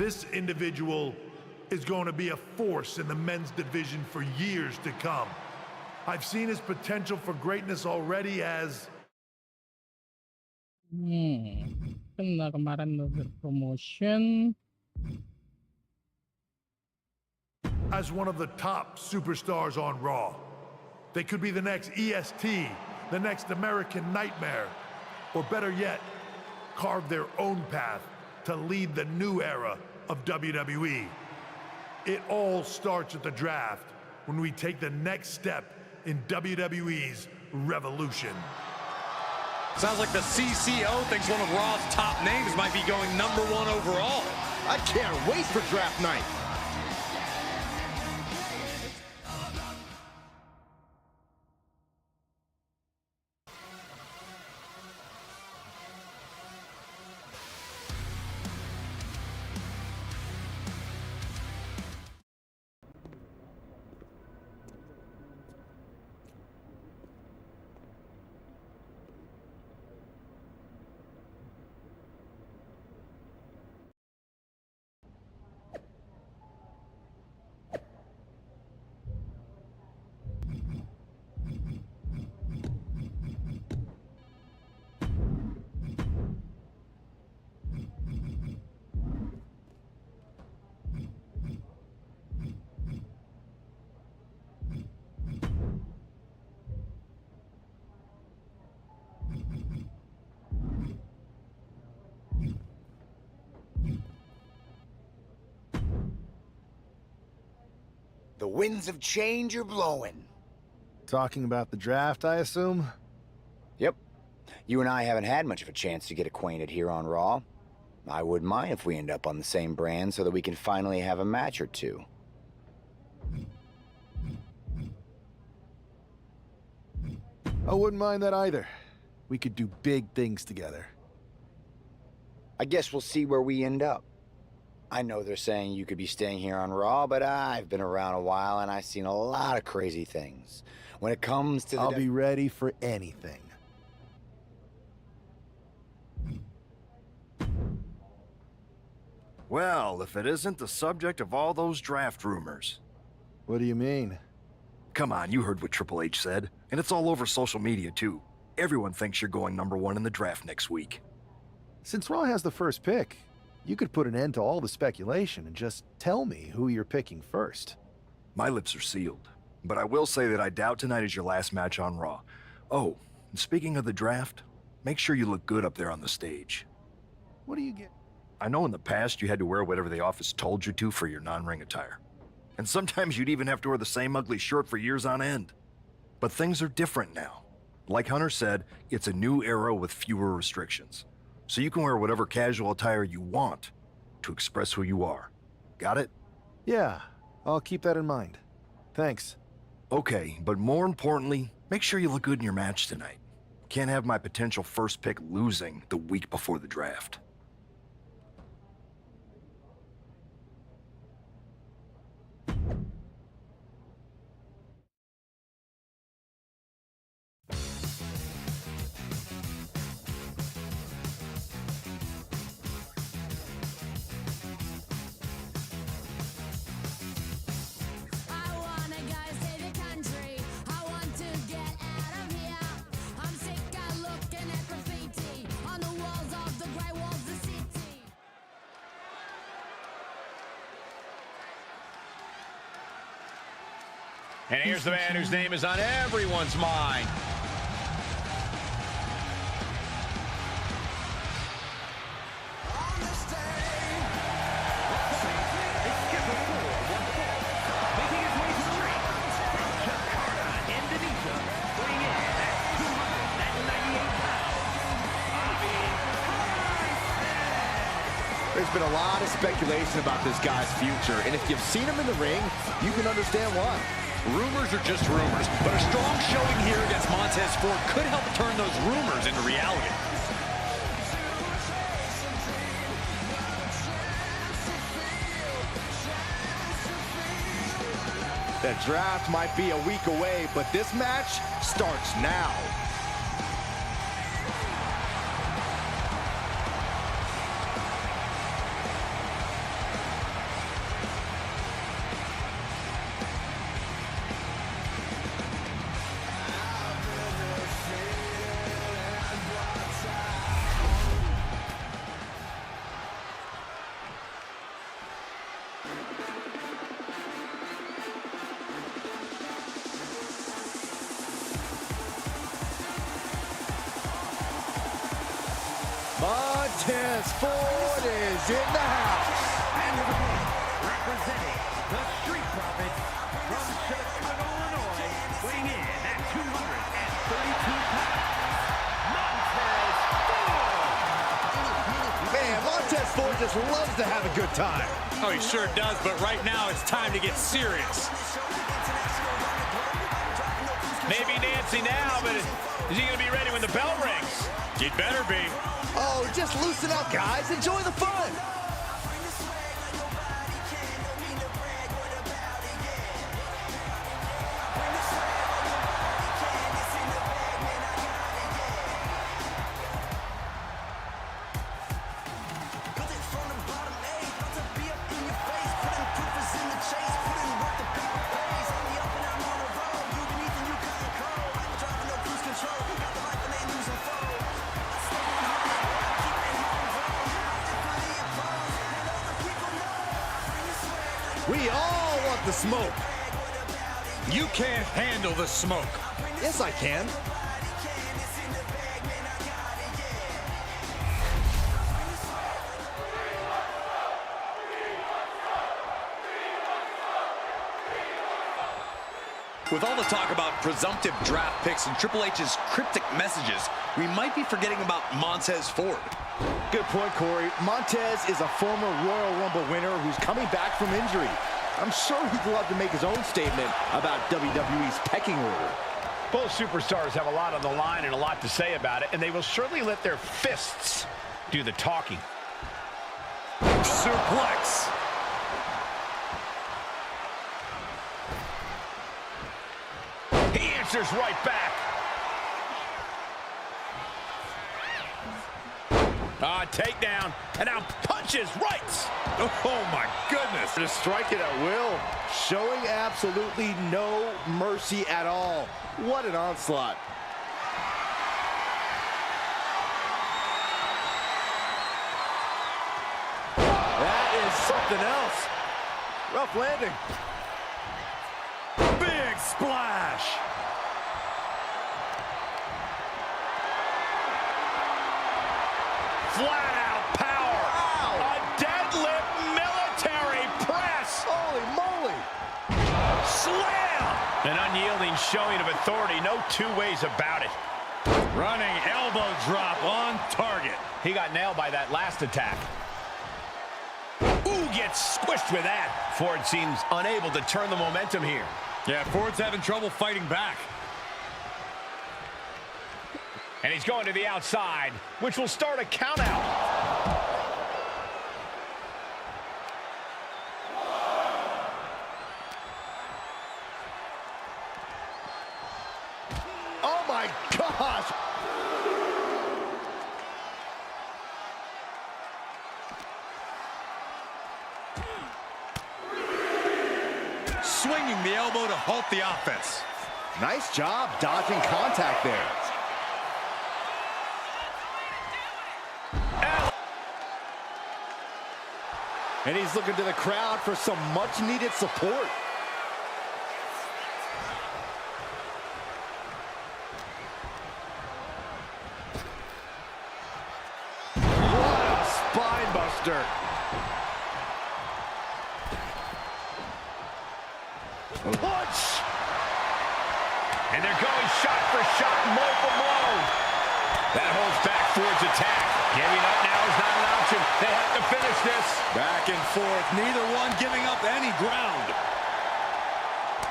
This individual is going to be a force in the men's division for years to come. I've seen his potential for greatness already as Kena kemarin promotion. as one of the top superstars on Raw. They could be the next EST, the next American Nightmare, or better yet, carve their own path to lead the new era of WWE. It all starts at the draft when we take the next step in WWE's revolution. Sounds like the CCO thinks one of Raw's top names might be going #1 overall. I can't wait for draft night. The winds of change are blowing. Talking about the draft, I assume? Yep. You and I haven't had much of a chance to get acquainted here on Raw. I wouldn't mind if we end up on the same brand so that we can finally have a match or two. I wouldn't mind that either. We could do big things together. I guess we'll see where we end up. I know they're saying you could be staying here on Raw, but I've been around a while and I've seen a lot of crazy things. When it comes to I'll be ready for anything. Well, if it isn't the subject of all those draft rumors. What do you mean? Come on, you heard what Triple H said. And it's all over social media, too. Everyone thinks you're going #1 in the draft next week. Since Raw has the first pick, you could put an end to all the speculation and just tell me who you're picking first. My lips are sealed. But I will say that I doubt tonight is your last match on Raw. Oh, and speaking of the draft, make sure you look good up there on the stage. What do you get? I know in the past you had to wear whatever the office told you to for your non-ring attire. And sometimes you'd even have to wear the same ugly shirt for years on end. But things are different now. Like Hunter said, it's a new era with fewer restrictions. So you can wear whatever casual attire you want to express who you are. Got it? Yeah, I'll keep that in mind. Thanks. Okay, but more importantly, make sure you look good in your match tonight. Can't have my potential first pick losing the week before the draft. And here's the man whose name is on everyone's mind. There's been a lot of speculation about this guy's future, and if you've seen him in the ring, you can understand why. Rumors are just rumors, but a strong showing here against Montez Ford could help turn those rumors into reality. The draft might be a week away, but this match starts now. Montez Ford is in the house. And representing the Street Profits from Chicago, Illinois, weighing in at 232 pounds, Montez Ford! Man, Montez Ford just loves to have a good time. Oh, he sure does, but right now it's time to get serious. Maybe Nancy now, but is he going to be ready when the bell rings? He'd better be. Oh, just loosen up, guys. Enjoy the fun. We all want the smoke. You can't handle the smoke. Yes, I can. With all the talk about presumptive draft picks and Triple H's cryptic messages, we might be forgetting about Montez Ford. Good point, Corey. Montez is a former Royal Rumble winner who's coming back from injury. I'm sure he'd love to make his own statement about WWE's pecking order. Both superstars have a lot on the line and a lot to say about it, and they will surely let their fists do the talking. Suplex. He answers right back. Takedown, and now punches rights. Oh, my goodness. To strike it at will, showing absolutely no mercy at all. What an onslaught. That is something else. Rough landing. Big splash. Flat out power. Wow. A deadlift military press. Holy moly. Slam. An unyielding showing of authority. No two ways about it. Running elbow drop on target. He got nailed by that last attack. Ooh, gets squished with that. Ford seems unable to turn the momentum here. Yeah, Ford's having trouble fighting back. And he's going to the outside, which will start a count out. Oh my gosh. Swinging the elbow to halt the offense. Nice job dodging contact there. And he's looking to the crowd for some much-needed support. What a spine buster. Punch! And they're going shot for shot, blow for blow. That holds back Ford's attack. Giving up now is not an option. They have to finish this. Back and forth, neither one giving up any ground.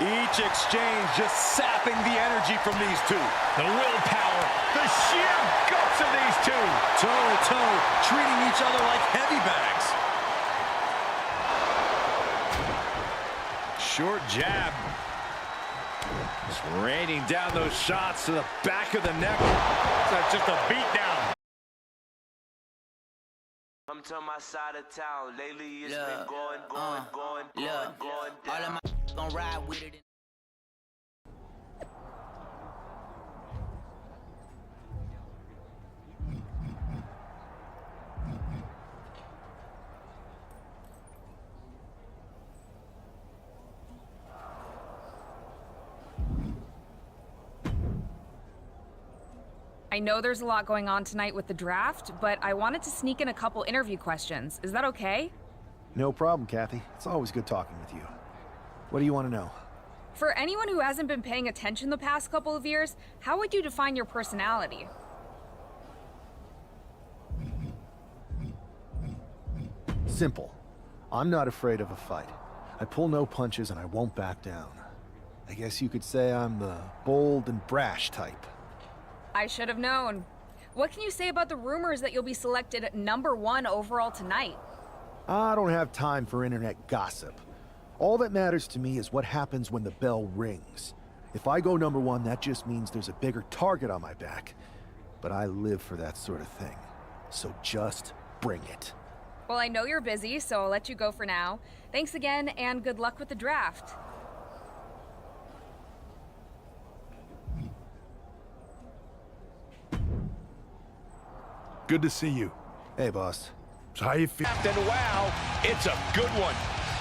Each exchange just sapping the energy from these two. The willpower, the sheer guts of these two. Toe-to-toe, treating each other like heavy bags. Short jab. Just raining down those shots to the back of the neck. That's just a beatdown. Come to my side of town. Lately it's been going down. All of my gon' ride with it. I know there's a lot going on tonight with the draft, but I wanted to sneak in a couple interview questions. Is that okay? No problem, Kathy. It's always good talking with you. What do you want to know? For anyone who hasn't been paying attention the past couple of years, how would you define your personality? Simple. I'm not afraid of a fight. I pull no punches and I won't back down. I guess you could say I'm the bold and brash type. I should have known. What can you say about the rumors that you'll be selected #1 overall tonight? I don't have time for internet gossip. All that matters to me is what happens when the bell rings. If I go #1, that just means there's a bigger target on my back. But I live for that sort of thing. So just bring it. Well, I know you're busy, so I'll let you go for now. Thanks again, and good luck with the draft. Good to see you. Hey, boss. So how you feel? And wow, it's a good one.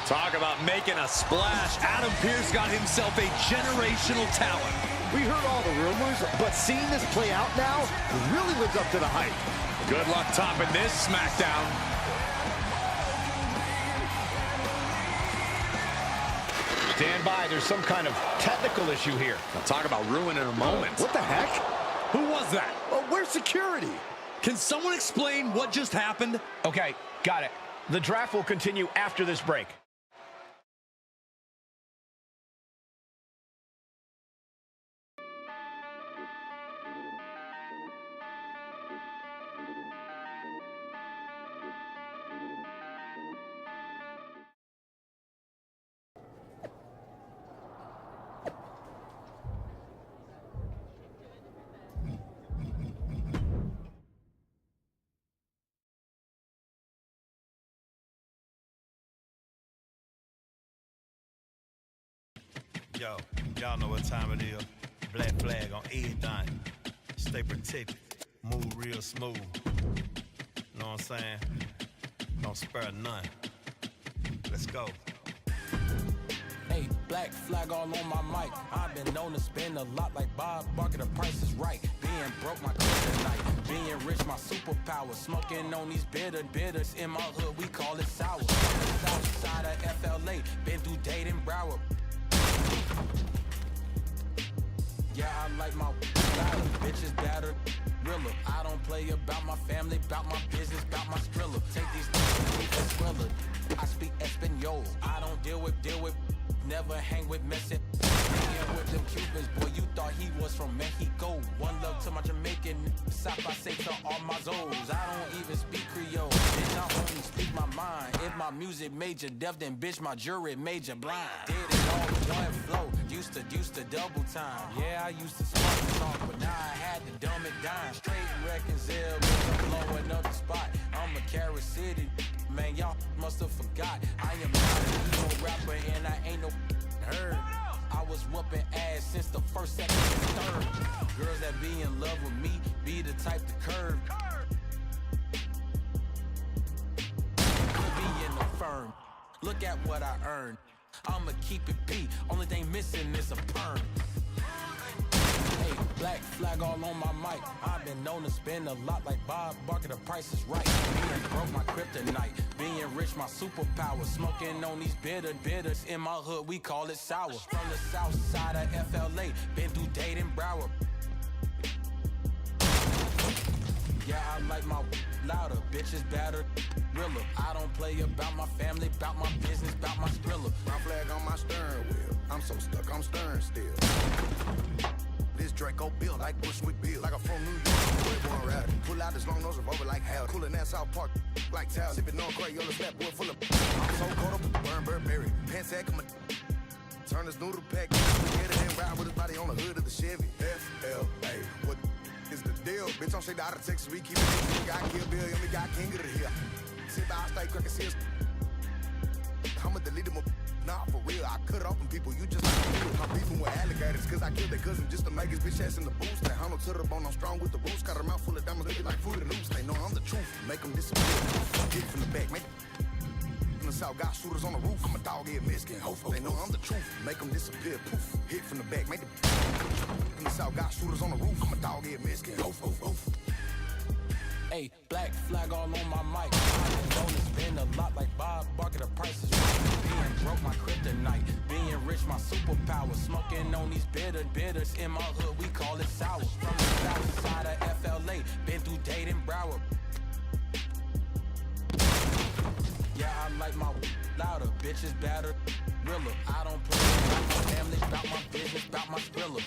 Talk about making a splash. Adam Pearce got himself a generational talent. We heard all the rumors, but seeing this play out now really lives up to the hype. Good luck topping this SmackDown. Stand by, there's some kind of technical issue here. I'll talk about ruin in a moment. What the heck? Who was that? Where's security? Can someone explain what just happened? Okay, got it. The draft will continue after this break. Yo, y'all know what time it is. Black flag on everything. Stay protected. Move real smooth. Know what I'm saying? Don't spare none. Let's go. Hey, black flag all on my mic. I've been known to spend a lot like Bob Barker, the price is right. Being broke, my kryptonite. Being rich, my superpower. Smoking on these bitters. In my hood, we call it sour. South side of FLA. Been through Dade and Broward. Yeah, I like my louder, bitches better, realer. I don't play about my family, about my business, about my skrilla. Take these things thriller. I speak Espanol. I don't deal with, never hang with messing. Hanging with them Cubans, boy, you thought he was from Mexico. One love to my Jamaican, South I say to all my Zoes. I don't even speak Creole, bitch, I only speak my mind. If my music made you deaf, then bitch, my jury made you blind. Did it all with one flow, used to double time. Yeah, I used to talk, but now I had to dumb it down. Straight reconcile, blowing up the spot. I'm a Carrot City, man, y'all must have forgot. I am not an emo rapper, and I ain't no heard. I was whooping ass since the first, second, and third. Girls that be in love with me be the type to curve. Could be in the firm. Look at what I earned. I'ma keep it P. Only thing missing is a perm. Hey, black flag all on my mic. I've been known to spend a lot like Bob Barker, the price is right. Being broke, my kryptonite. Being rich, my superpower. Smoking on these bitters. In my hood, we call it sour. From the south side of FLA. Been through Dade and Broward. Yeah, I like my louder, bitches better, realer. I don't play about my family, about my business, about my skrilla. My flag on my stern wheel. I'm so stuck, I'm stern still. This Draco built like Bushwick Bill. Like I'm from New York, boy, born rowdy. Pull out this long nose revolver like howdy. Coolin' that South Park like towel. Sippin' on crack, yellow snap, boy full of. I'm so caught up, burn Burberry. Pants sack, I'm a. Turn this noodle pack, get it and ride with his body on the hood of the Chevy. FLA, what is the deal? Bitch, I'm straight out of Texas, we keep it. We got Kill Bill, and we got King of the Hill. Sit by, I stay crackin' serious. I'ma delete them. Nah, for real, I cut off them people, you just like I'm beefing with alligators, cause I killed their cousin just to make his bitch ass in the boost. They handle to the bone, I'm strong with the roots. Got a mouth full of diamonds, looking like food in the loose. They know I'm the truth, make them disappear. Get from the back, make from the south, got shooters on the roof. I'm a dog, head Mexican, ho. They know I'm the truth, make them disappear, poof. Hit from the back, make the in the south, got shooters on the roof. I'm a dog-eared Mexican. Oof, oof, oof. Hey, black flag all on my mic. I bonus spend a lot like Bob Barker. The price is right. Being broke, my kryptonite. Being rich, my superpower. Smoking on these bitters. In my hood, we call it sour. From the south side of FLA, been through Dade and Broward. Yeah, I like my louder. Bitches better. Realer. I don't play about my family, about my business, about my thriller.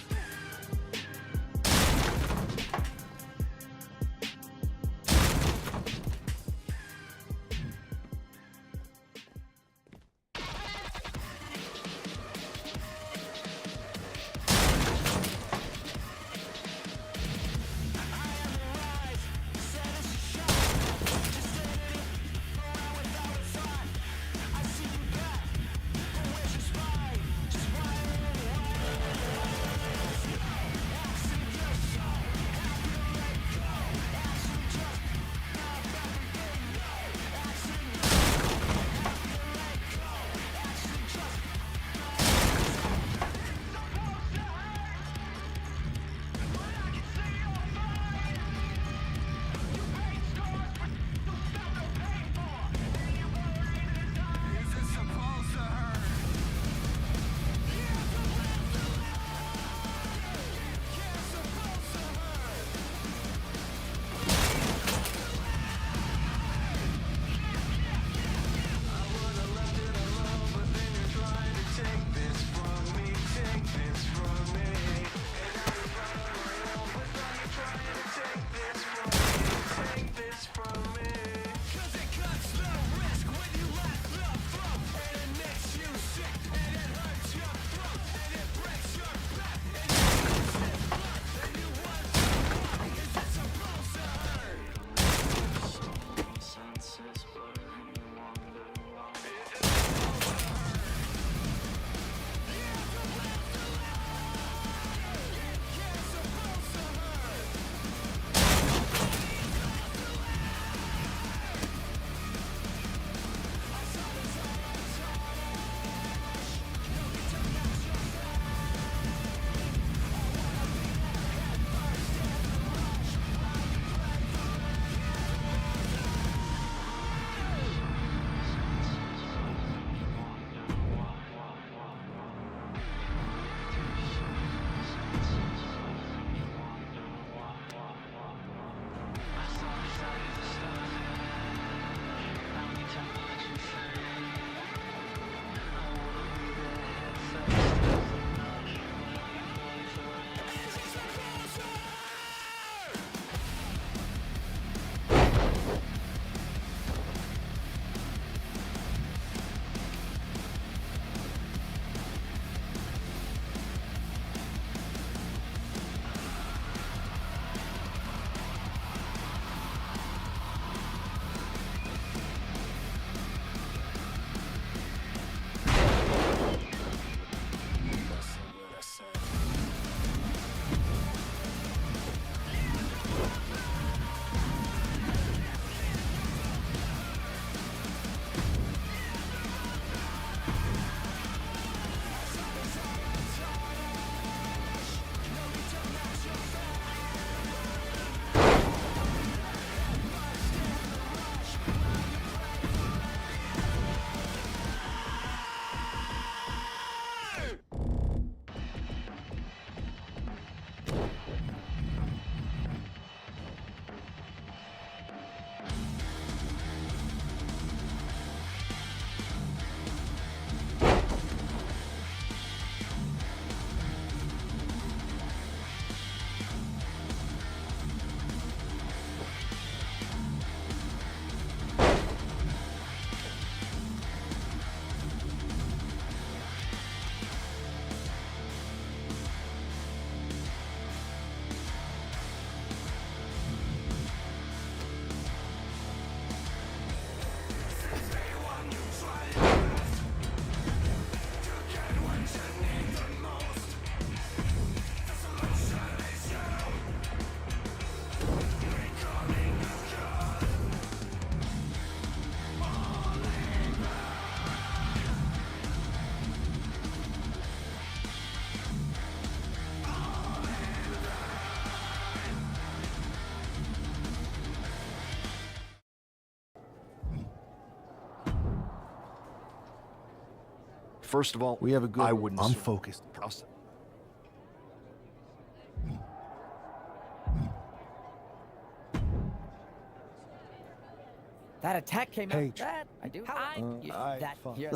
First of all, We have a good... I wouldn't... I'm focused. That attack came Hey, out. That I do. That fine. here.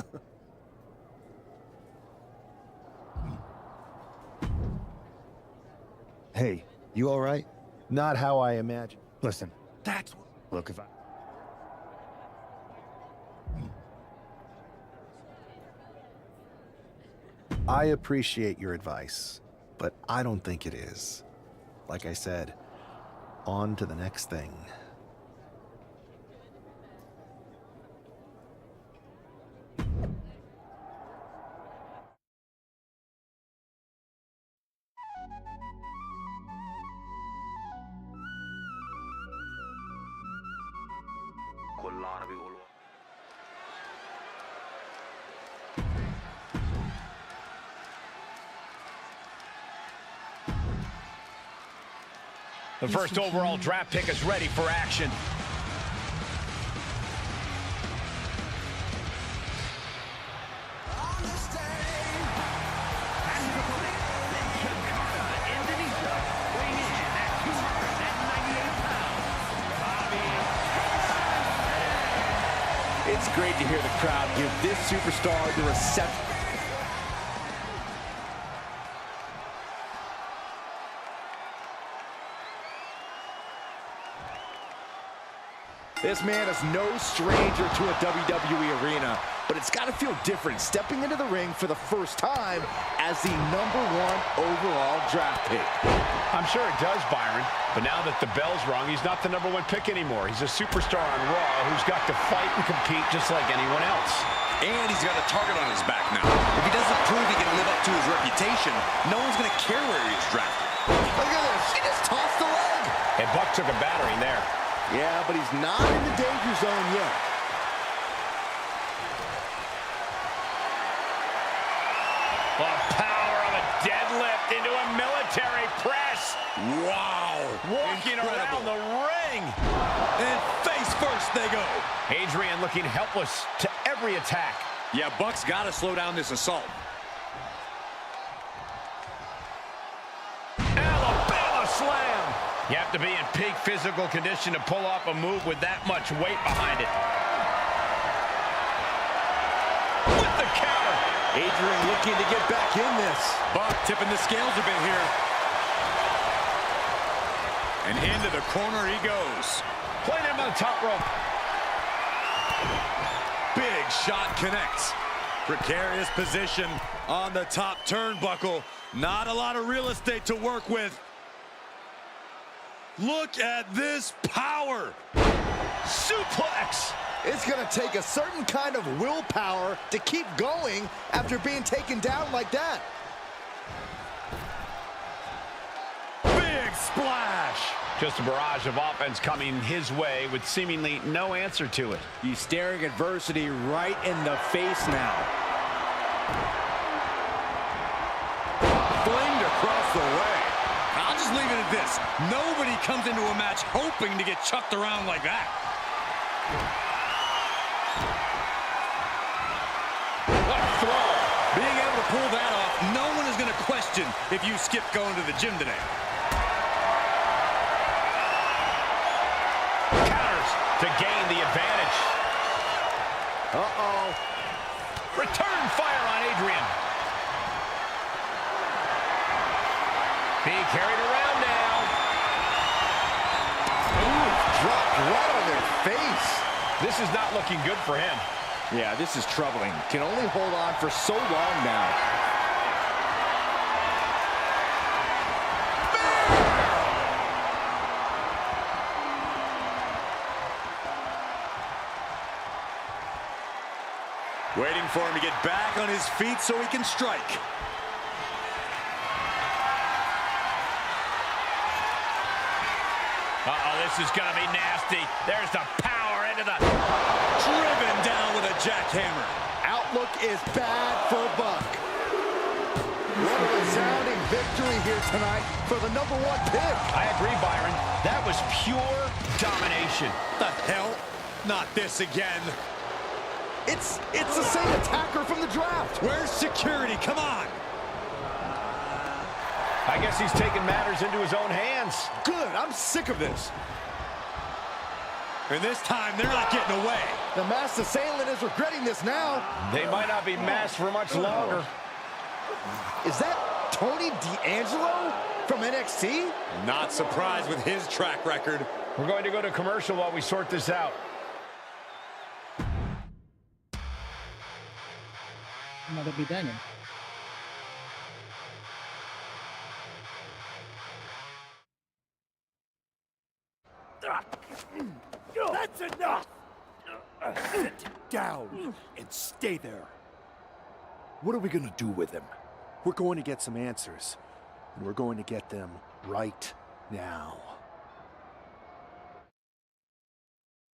Hey, you all right? Not how I imagined. Listen, look, if I appreciate your advice, but I don't think it is. Like I said, on to the next thing. The first overall draft pick is ready for action. it's great to hear the crowd give this superstar the reception. This man is no stranger to a WWE arena, but it's got to feel different stepping into the ring for the first time as the #1 overall draft pick. I'm sure it does, Byron, but now that the bell's rung, he's not the #1 pick anymore. He's a superstar on Raw who's got to fight and compete just like anyone else. And he's got a target on his back now. If he doesn't prove he can live up to his reputation, no one's going to care where he is drafted. Look at this. He just tossed the leg. And Buck took a battering there. Yeah, but he's not in the danger zone yet. The power of a deadlift into a military press. Wow. Walking around the ring. And face first they go. Adrian looking helpless to every attack. Yeah, Buck's got to slow down this assault. Alabama slam. You have to be in peak physical condition to pull off a move with that much weight behind it. With the counter. Adrian looking to get back in this. Buck tipping the scales a bit here. And into the corner he goes. Playing him on the top rope. Big shot connects. Precarious position on the top turnbuckle. Not a lot of real estate to work with. Look at this power. Suplex. It's going to take a certain kind of willpower to keep going after being taken down like that. Big splash. Just a barrage of offense coming his way with seemingly no answer to it. He's staring adversity right in the face now. Flinged across the way. I'll just leave it at this. Nobody comes into a match hoping to get chucked around like that. What a throw. Being able to pull that off, no one is going to question if you skip going to the gym today. Counters to gain the advantage. Uh-oh. Return fire on Adrian. Being carried around now. Ooh, dropped right on their face. This is not looking good for him. Yeah, this is troubling. Can only hold on for so long now. Waiting for him to get back on his feet so he can strike. Uh-oh, this is going to be nasty. There's the power into the... Driven down with a jackhammer. Outlook is bad for Buck. What a resounding victory here tonight for the #1 pick. I agree, Byron. That was pure domination. The hell? Not this again. It's the same attacker from the draft. Where's security? Come on. I guess he's taking matters into his own hands. Good, I'm sick of this. And this time, they're not getting away. The masked assailant is regretting this now. They might not be masked for much longer. Is that Tony D'Angelo from NXT? Not surprised with his track record. We're going to go to commercial while we sort this out. Magabida niya. That's enough! Sit down and stay there. What are we gonna do with him? We're going to get some answers, and we're going to get them right now.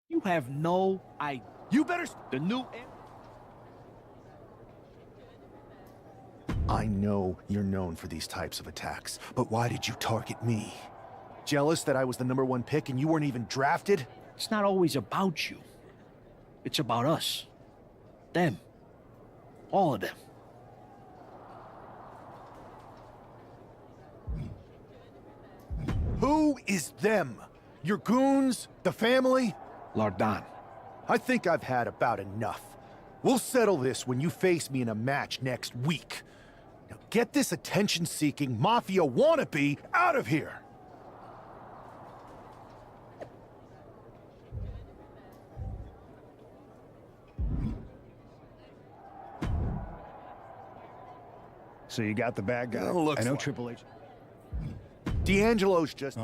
You have no idea. You better... The new... I know you're known for these types of attacks, but why did you target me? Jealous that I was the #1 pick and you weren't even drafted? It's not always about you. It's about us. Them. All of them. Who is them? Your goons? The family? Lardan. I think I've had about enough. We'll settle this when you face me in a match next week. Now get this attention-seeking mafia wannabe out of here! So you got the bad guy. I know Triple H. D'Angelo's just...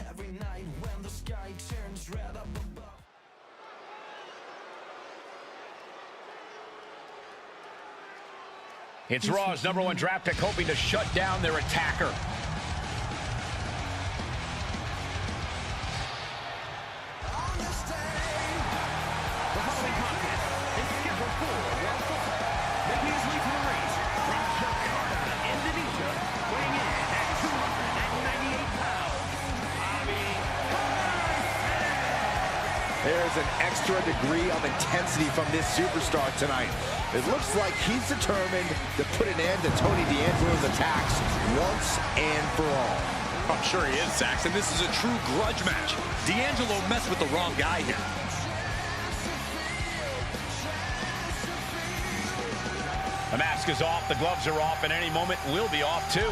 Every night when the sky turns red up above. It's Raw's #1 draft pick hoping to shut down their attacker. There's an extra degree of intensity from this superstar tonight. It looks like he's determined to put an end to Tony D'Angelo's attacks once and for all. I'm sure he is, Saxon. This is a true grudge match. D'Angelo messed with the wrong guy here. The mask is off, the gloves are off, and any moment will be off too.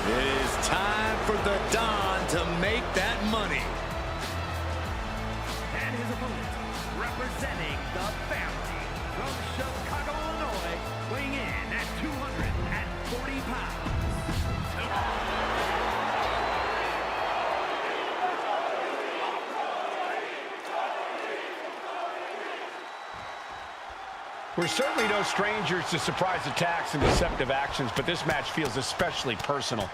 It is time for the Don to make that money. And his opponent, representing the family from Chicago, Illinois, weighing in at 240 pounds. We're certainly no strangers to surprise attacks and deceptive actions, but this match feels especially personal.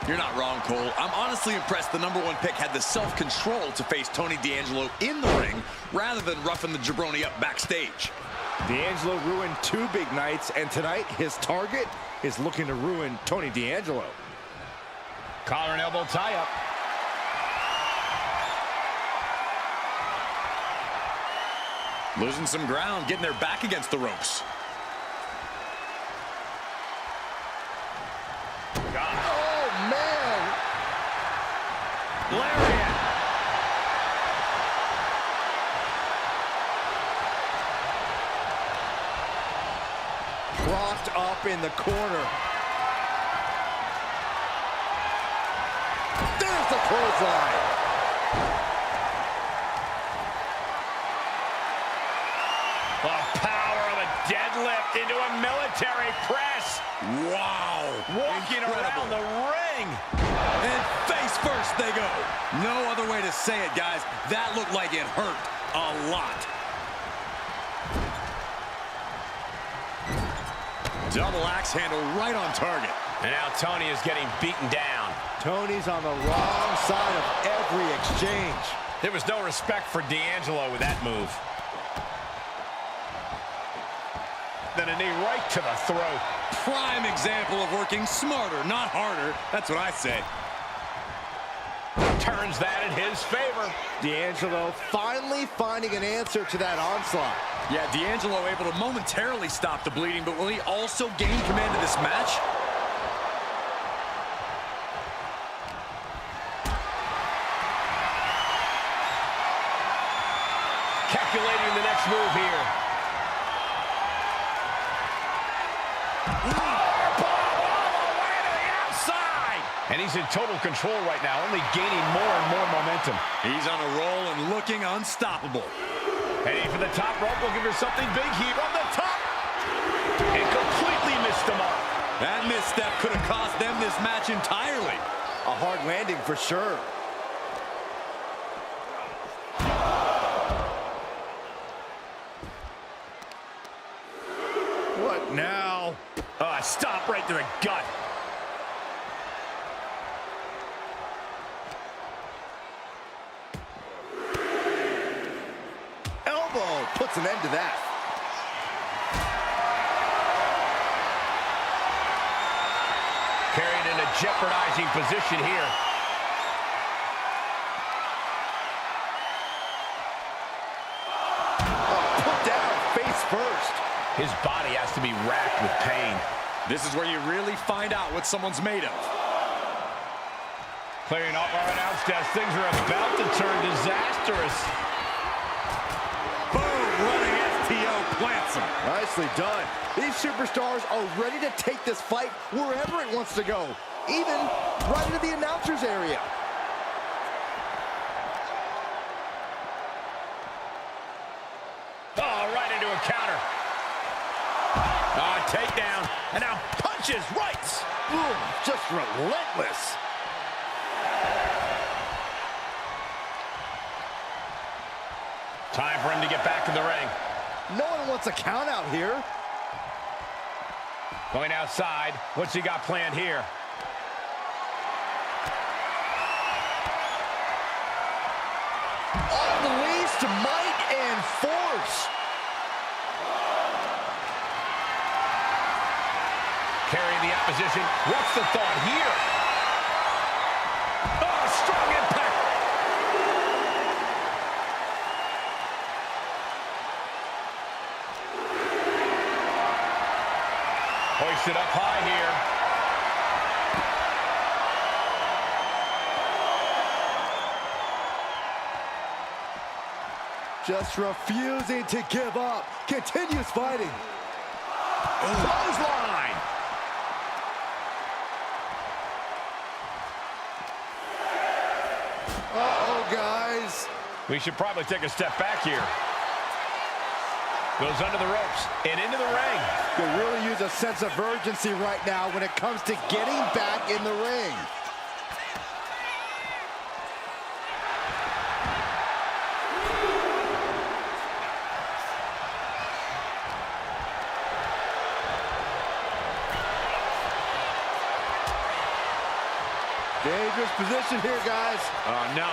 You're not wrong, Cole. I'm honestly impressed the #1 pick had the self-control to face Tony D'Angelo in the ring rather than roughing the jabroni up backstage. D'Angelo ruined 2 big nights, and tonight his target is looking to ruin Tony D'Angelo. Collar and elbow tie-up. Losing some ground, getting their back against the ropes. Oh, man! Lariat. Propped up in the corner. There's the clothesline. lift into a military press. Wow. Walking around the ring. And face first they go. No other way to say it, guys. That looked like it hurt a lot. Double axe handle right on target. And now Tony is getting beaten down. Tony's on the wrong side of every exchange. There was no respect for D'Angelo with that move. Then a knee right to the throat. Prime example of working smarter, not harder. That's what I say. Turns that in his favor. D'Angelo finally finding an answer to that onslaught. Yeah, D'Angelo able to momentarily stop the bleeding, but will he also gain command of this match? Calculating the next move here. And he's in total control right now, only gaining more and more momentum. He's on a roll and looking unstoppable. Heading for the top rope, looking for something big here on the top. And completely missed the mark. That misstep could have cost them this match entirely. A hard landing for sure. What now? Stop right to the gut. Elbow puts an end to that. Carried in a jeopardizing position here. Put down face first. His body has to be racked with pain. This is where you really find out what someone's made of. Clearing up our announce desk. Things are about to turn disastrous. Boom, running STO plants him. Nicely done. These superstars are ready to take this fight wherever it wants to go, even right into the announcer's area. Oh, right into a counter. Takedown, and now punches right. Ooh, just relentless. Time for him to get back in the ring. No one wants a count out here. Going outside. What's he got planned here? Unleashed to might and force. Carrying the opposition. What's the thought here? Oh, strong impact. Hoisted up high here. Just refusing to give up. Continues fighting. Clothesline. Uh-oh, guys. We should probably take a step back here. Goes under the ropes and into the ring. Could really use a sense of urgency right now when it comes to getting back in the ring. Dangerous position here, guys. Oh, no.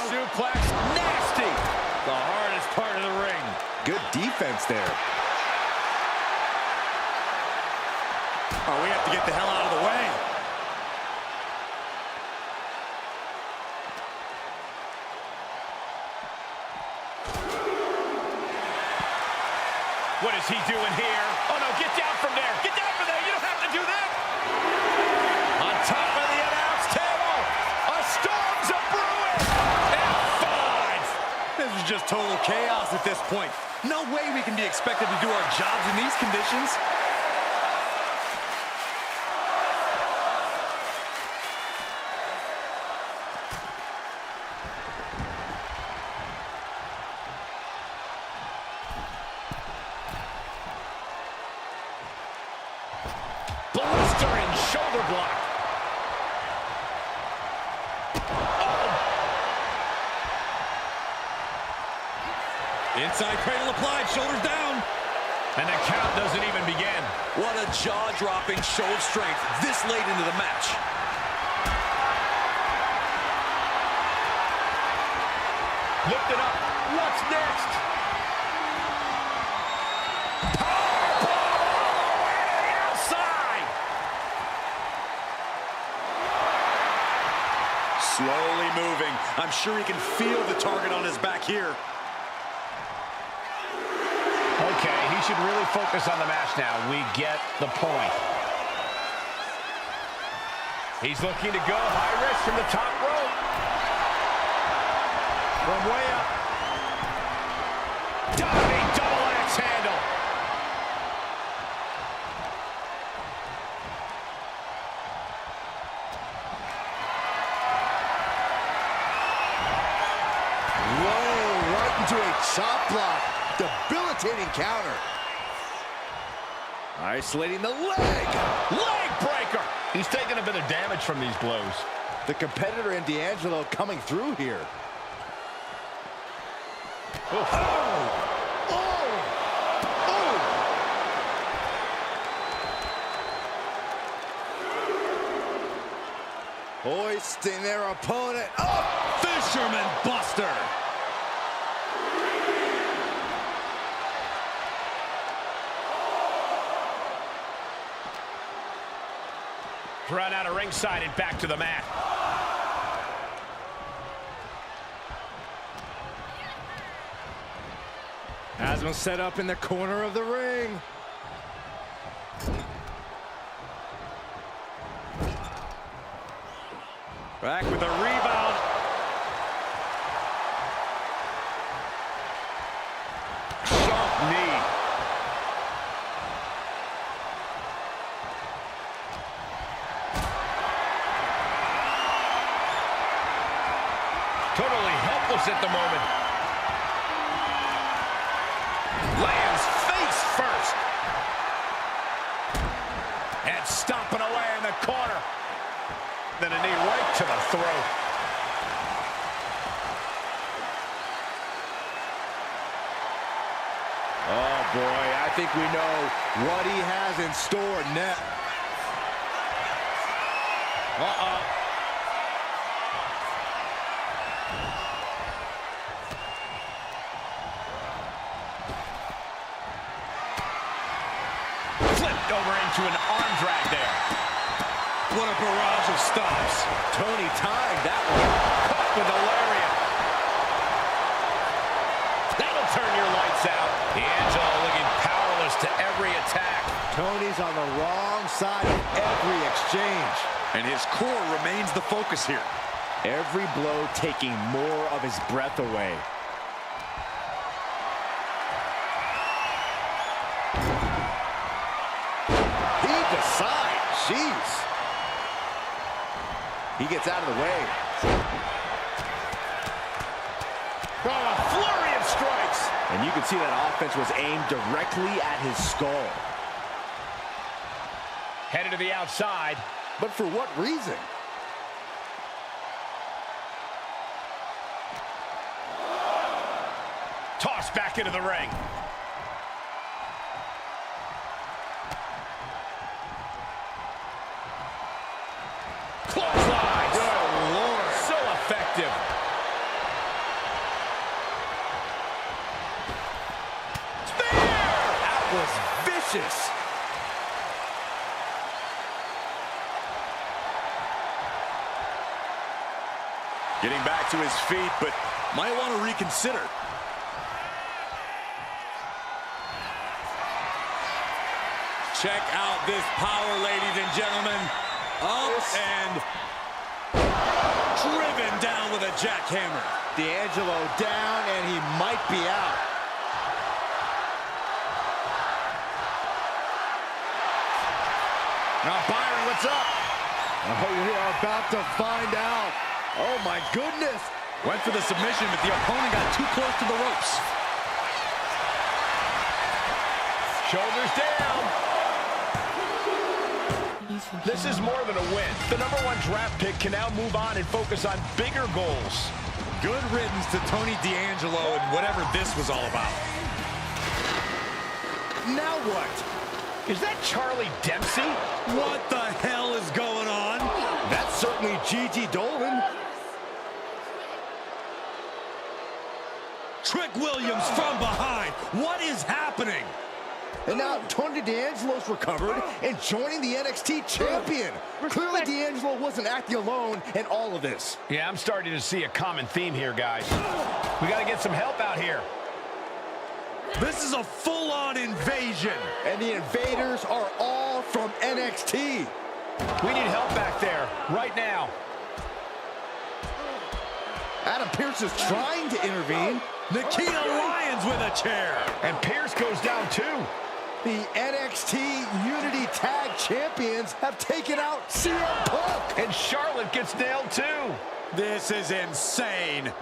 Suplex. Nasty. The hardest part of the ring. Good defense there. Oh, we have to get the hell out of the way. What is he doing here? Oh, no, get down from there. Get down from there. You don't have to do that. On top of the announce table, a storm's a-brewing. And 5. This is just total chaos at this point. No way we can be expected to do our jobs in these conditions. Inside cradle applied, shoulders down. And the count doesn't even begin. What a jaw-dropping show of strength this late into the match. Lifted up. What's next? Powerbomb all the way to the outside. Slowly moving. I'm sure he can feel the target on his back here. Okay, he should really focus on the match now. We get the point. He's looking to go high risk from the top rope. From way up. Diving double axe handle. Whoa, right into a chop block. Debilitating counter. Isolating the leg. Leg breaker. He's taking a bit of damage from these blows. The competitor in D'Angelo coming through here. Oh. Hoisting their opponent up. Fisherman Buster. Run out of ringside and back to the mat. Asma set up in the corner of the ring. Back with a rebound. Sharp knee. Totally helpless at the moment. Lands face first. And stomping away in the corner. Then a knee right to the throat. Oh boy, I think we know what he has in store next. Uh-oh. Flipped over into an arm drag there. What a barrage of stops. Tony timed that one. Caught with a lariat. That'll turn your lights out. D'Angelo looking powerless to every attack. Tony's on the wrong side of every exchange. And his core remains the focus here. Every blow taking more of his breath away. He decides. Jeez. He gets out of the way. Oh, a flurry of strikes. And you can see that offense was aimed directly at his skull. Headed to the outside. But for what reason? Tossed back into the ring. Clothesline. Good Lord. So effective. Spear. That was vicious. Getting back to his feet, but might want to reconsider. Check out this power, ladies and gentlemen. Up and driven down with a jackhammer. D'Angelo down, and he might be out. Now, Byron, what's up? Oh, we are about to find out. Oh, my goodness. Went for the submission, but the opponent got too close to the ropes. Shoulders down. You This is more than a win. The #1 draft pick can now move on and focus on bigger goals. Good riddance to Tony D'Angelo and whatever this was all about. Now what? Is that Charlie Dempsey? What the hell is going on? That's certainly Gigi Dolan. Trick Williams from behind. What is happening? And now Tony D'Angelo's recovered and joining the NXT champion. Clearly D'Angelo wasn't acting alone in all of this. Yeah, I'm starting to see a common theme here, guys. We got to get some help out here. This is a full-on invasion. And the invaders are all from NXT. We need help back there, right now. Adam Pearce is trying to intervene. Nikita Lyons with a chair. And Pearce goes down too. The NXT Unity Tag Champions have taken out CM Punk. And Charlotte gets nailed too. This is insane.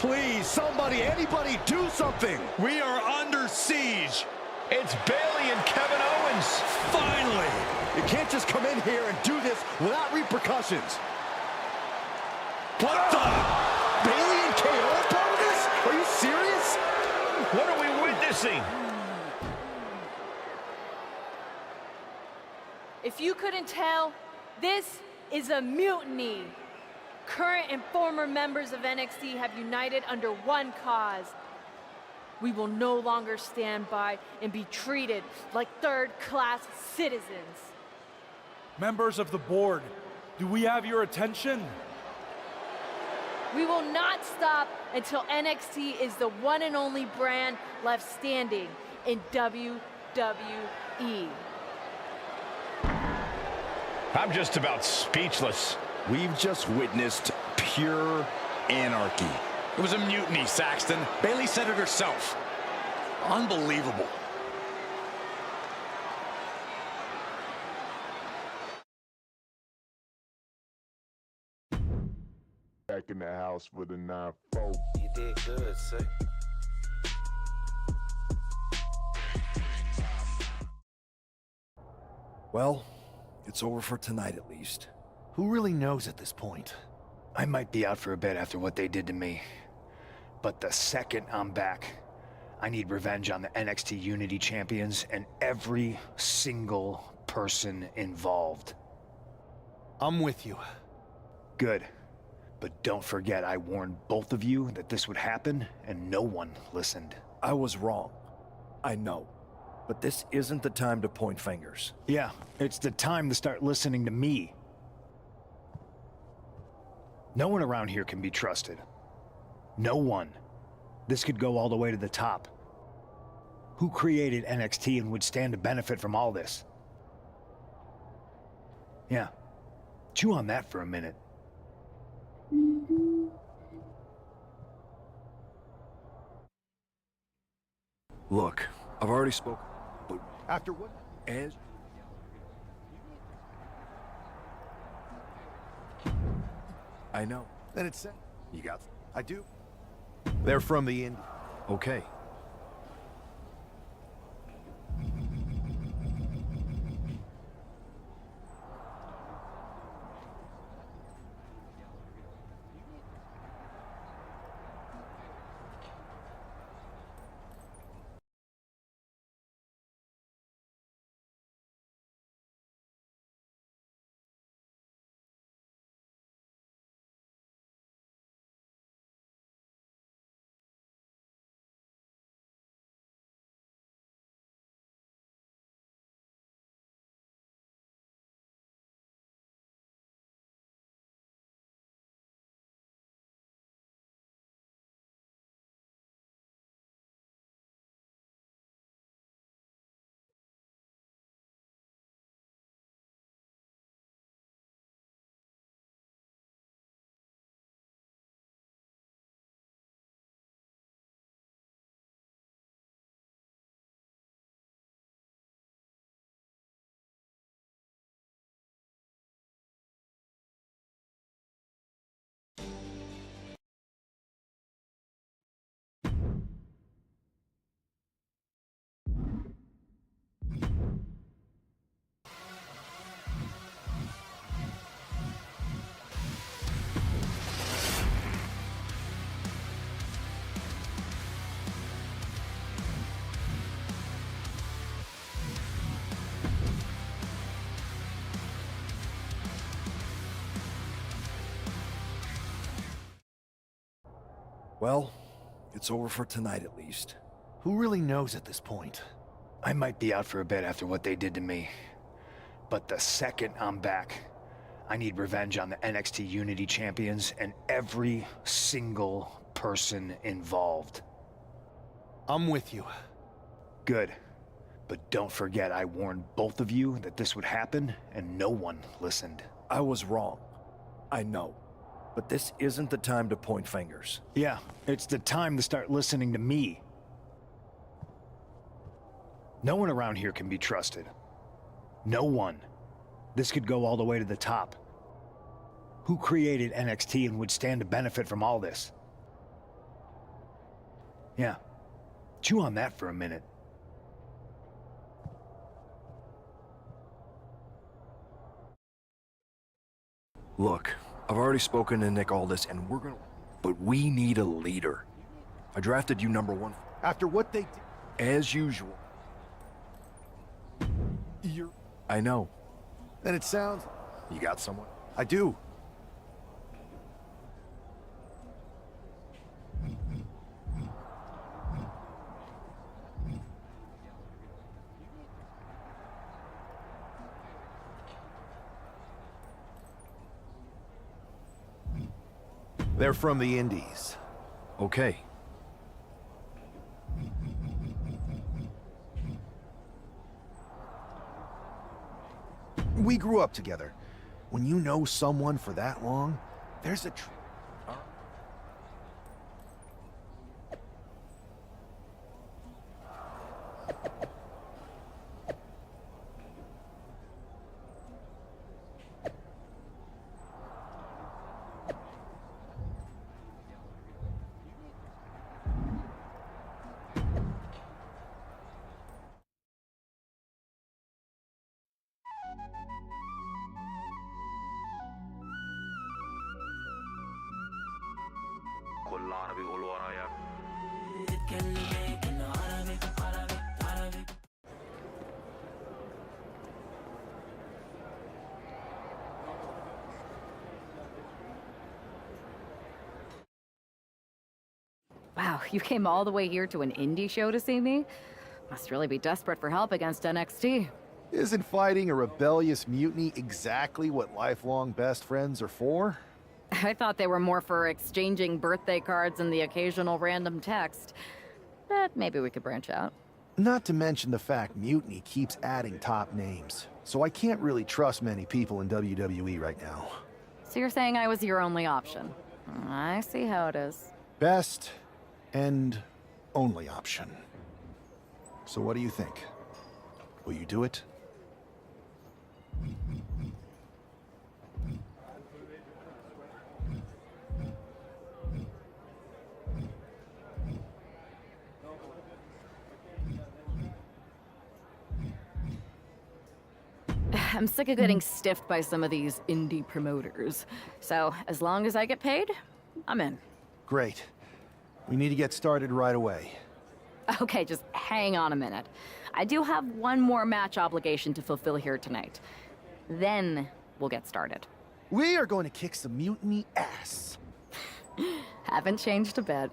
Please, somebody, anybody, do something. We are under siege. It's Bayley and Kevin Owens. Finally. You can't just come in here and do this without repercussions. What the? Bayley and KO are part of this? Are you serious? What are we witnessing? If you couldn't tell, this is a mutiny. Current and former members of NXT have united under one cause. We will no longer stand by and be treated like third-class citizens. Members of the board, do we have your attention? We will not stop until NXT is the one and only brand left standing in WWE. I'm just about speechless. We've just witnessed pure anarchy. It was a mutiny, Saxton. Bayley said it herself. Unbelievable. Back in the house with a 9-4. You did good, sir. Well, it's over for tonight at least. Who really knows at this point? I might be out for a bit after what they did to me. But the second I'm back, I need revenge on the NXT Unity Champions and every single person involved. I'm with you. Good. But don't forget I warned both of you that this would happen, and no one listened. I was wrong. I know. But this isn't the time to point fingers. Yeah, it's the time to start listening to me. No one around here can be trusted. No one. This could go all the way to the top. Who created NXT and would stand to benefit from all this? Yeah. Chew on that for a minute. Look, I've already spoken. But after what? As I know. Then it's said. You got. I do. They're from the Indies. Okay. Well, it's over for tonight at least. Who really knows at this point? I might be out for a bit after what they did to me. But the second I'm back, I need revenge on the NXT Unity Champions and every single person involved. I'm with you. Good. But don't forget I warned both of you that this would happen, and no one listened. I was wrong. I know. But this isn't the time to point fingers. Yeah, it's the time to start listening to me. No one around here can be trusted. No one. This could go all the way to the top. Who created NXT and would stand to benefit from all this? Yeah. Chew on that for a minute. Look, I've already spoken to Nick Aldis, and we're gonna... But we need a leader. I drafted you #1. After what they did... As usual. I know. Then it sounds... You got someone? I do. They're from the Indies. Okay. We grew up together. When you know someone for that long, there's a... Wow, you came all the way here to an indie show to see me? Must really be desperate for help against NXT. Isn't fighting a rebellious mutiny exactly what lifelong best friends are for? I thought they were more for exchanging birthday cards and the occasional random text. But maybe we could branch out. Not to mention the fact Mutiny keeps adding top names, so I can't really trust many people in WWE right now. So you're saying I was your only option? I see how it is. Best and only option. So what do you think? Will you do it? I'm sick of getting stiffed by some of these indie promoters. So, as long as I get paid, I'm in. Great. We need to get started right away. Okay, just hang on a minute. I do have one more match obligation to fulfill here tonight. Then we'll get started. We are going to kick some Mutiny ass. Haven't changed a bit.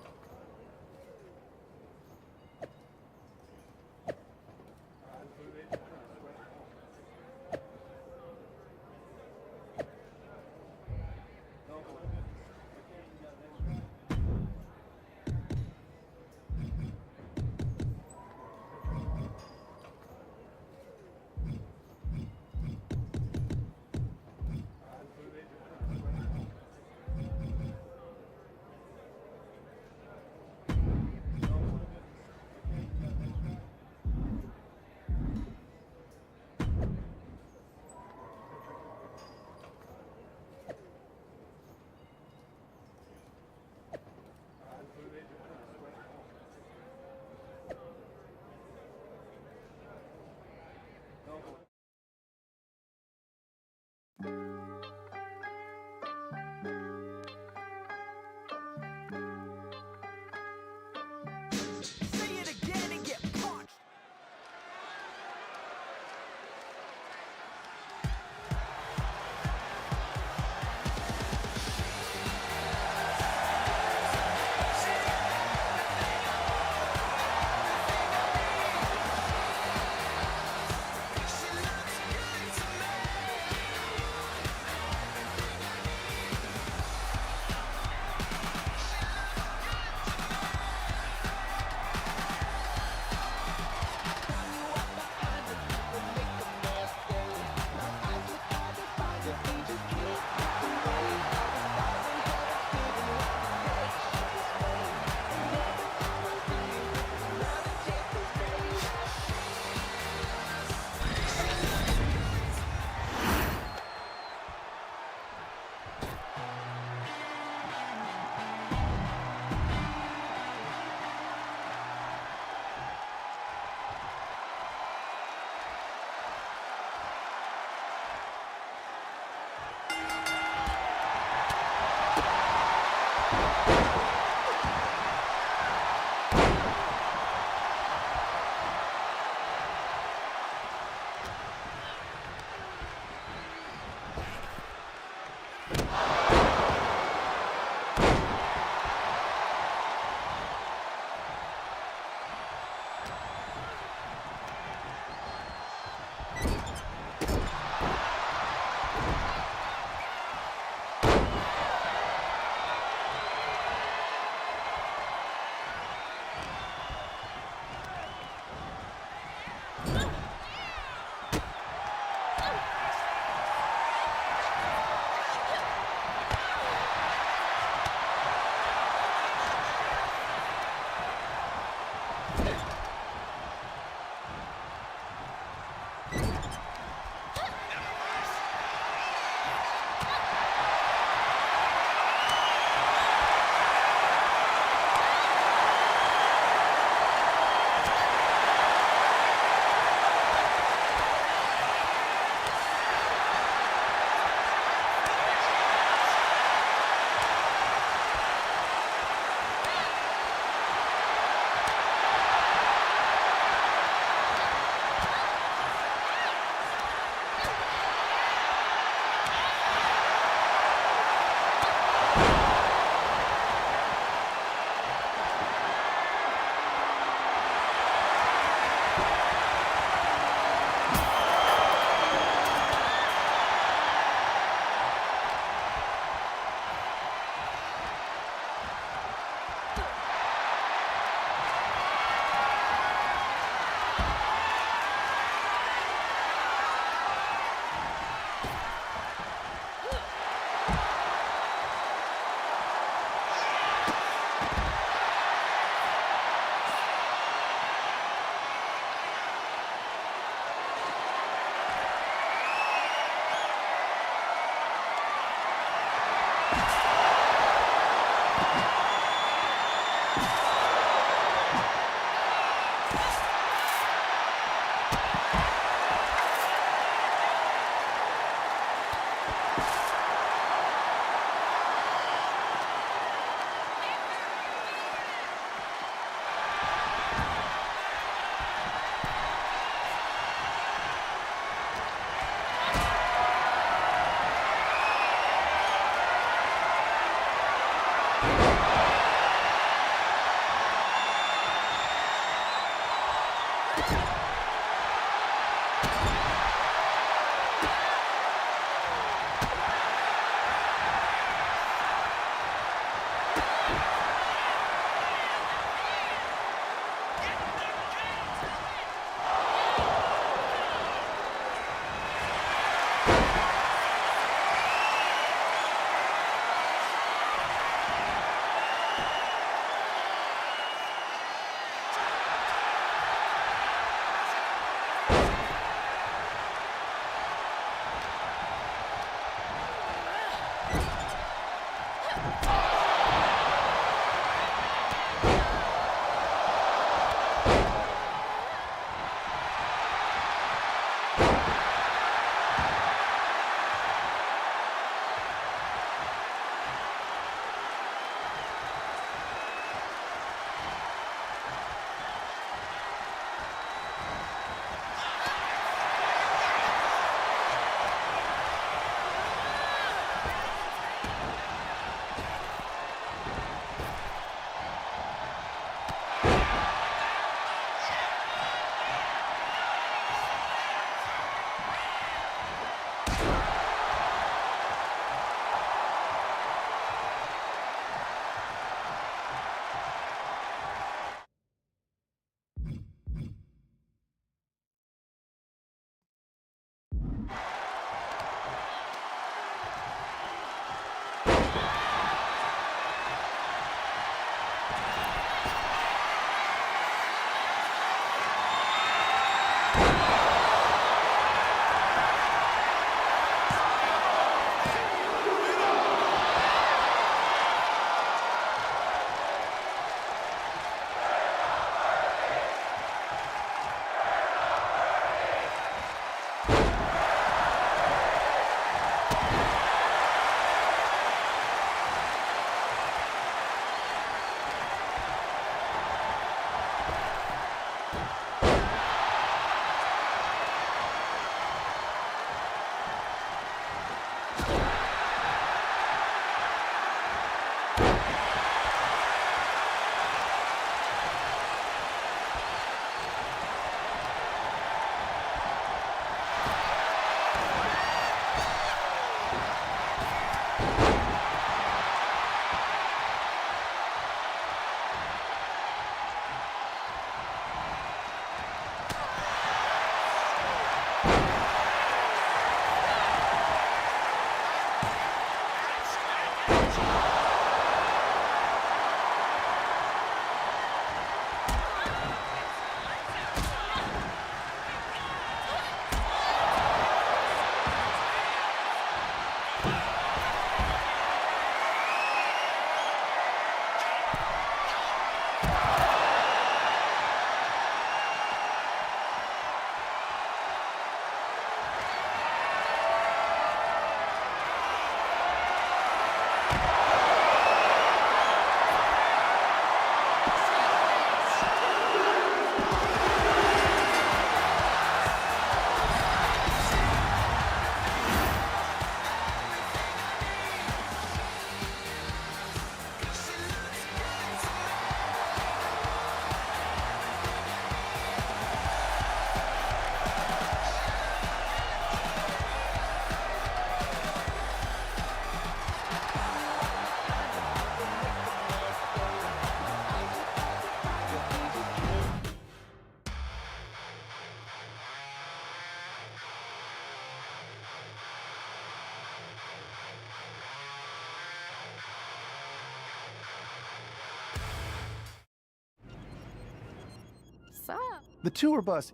Sup? The tour bus...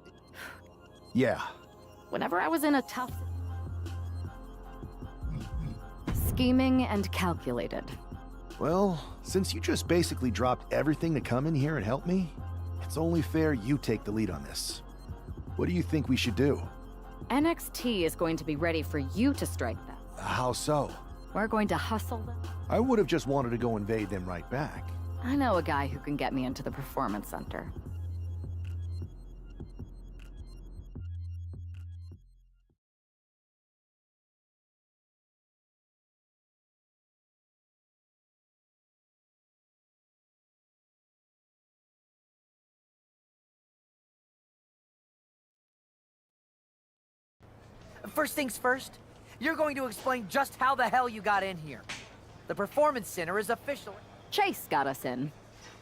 Yeah. Whenever I was in a tough... Scheming and calculated. Well, since you just basically dropped everything to come in here and help me, it's only fair you take the lead on this. What do you think we should do? NXT is going to be ready for you to strike them. How so? We're going to hustle them. I would have just wanted to go invade them right back. I know a guy who can get me into the Performance Center. First things first, you're going to explain just how the hell you got in here. The Performance Center is officially... Chase got us in,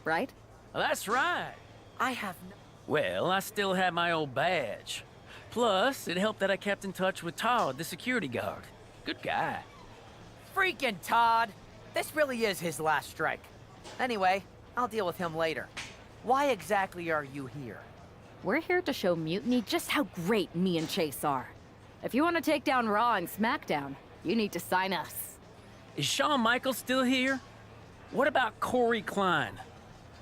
right? That's right. I have no... Well, I still have my old badge. Plus, it helped that I kept in touch with Todd, the security guard. Good guy. Freaking Todd! This really is his last strike. Anyway, I'll deal with him later. Why exactly are you here? We're here to show Mutiny just how great me and Chase are. If you want to take down Raw and SmackDown, you need to sign us. Is Shawn Michaels still here? What about Corey Klein?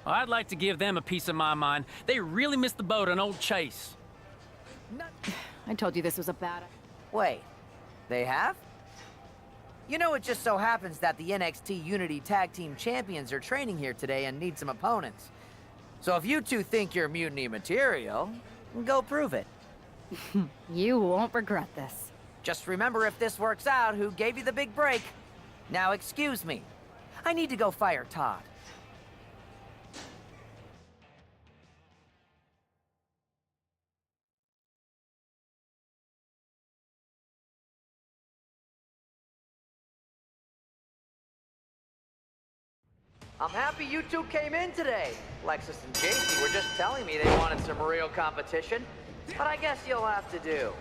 Well, I'd like to give them a piece of my mind. They really missed the boat on old Chase. I told you this was a bad... Wait, they have? You know, it just so happens that the NXT Unity Tag Team Champions are training here today and need some opponents. So if you two think you're mutiny material, go prove it. You won't regret this. Just remember, if this works out, who gave you the big break. Now excuse me. I need to go fire Todd. I'm happy you two came in today. Lexus and JC were just telling me they wanted some real competition, but I guess you'll have to do.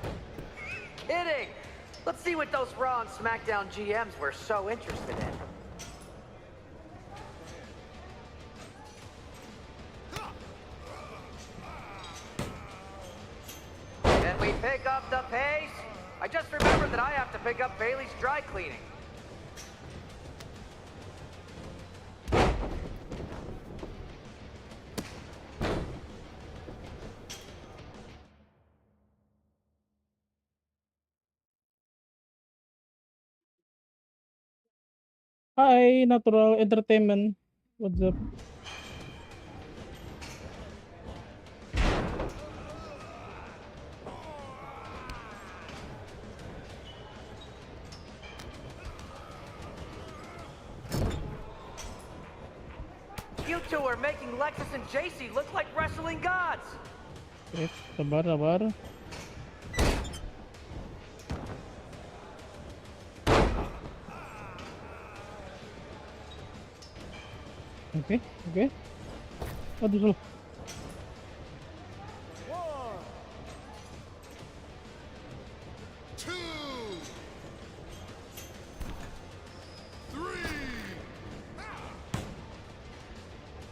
Kidding! Let's see what those Raw and SmackDown GMs were so interested in. Can we pick up the pace? I just remembered that I have to pick up Bailey's dry cleaning. Hi, Natural Entertainment. What's up? You two are making Lexus and JC look like wrestling gods. Okay, sabar, sabar. Okay, okay. Aduh, salah.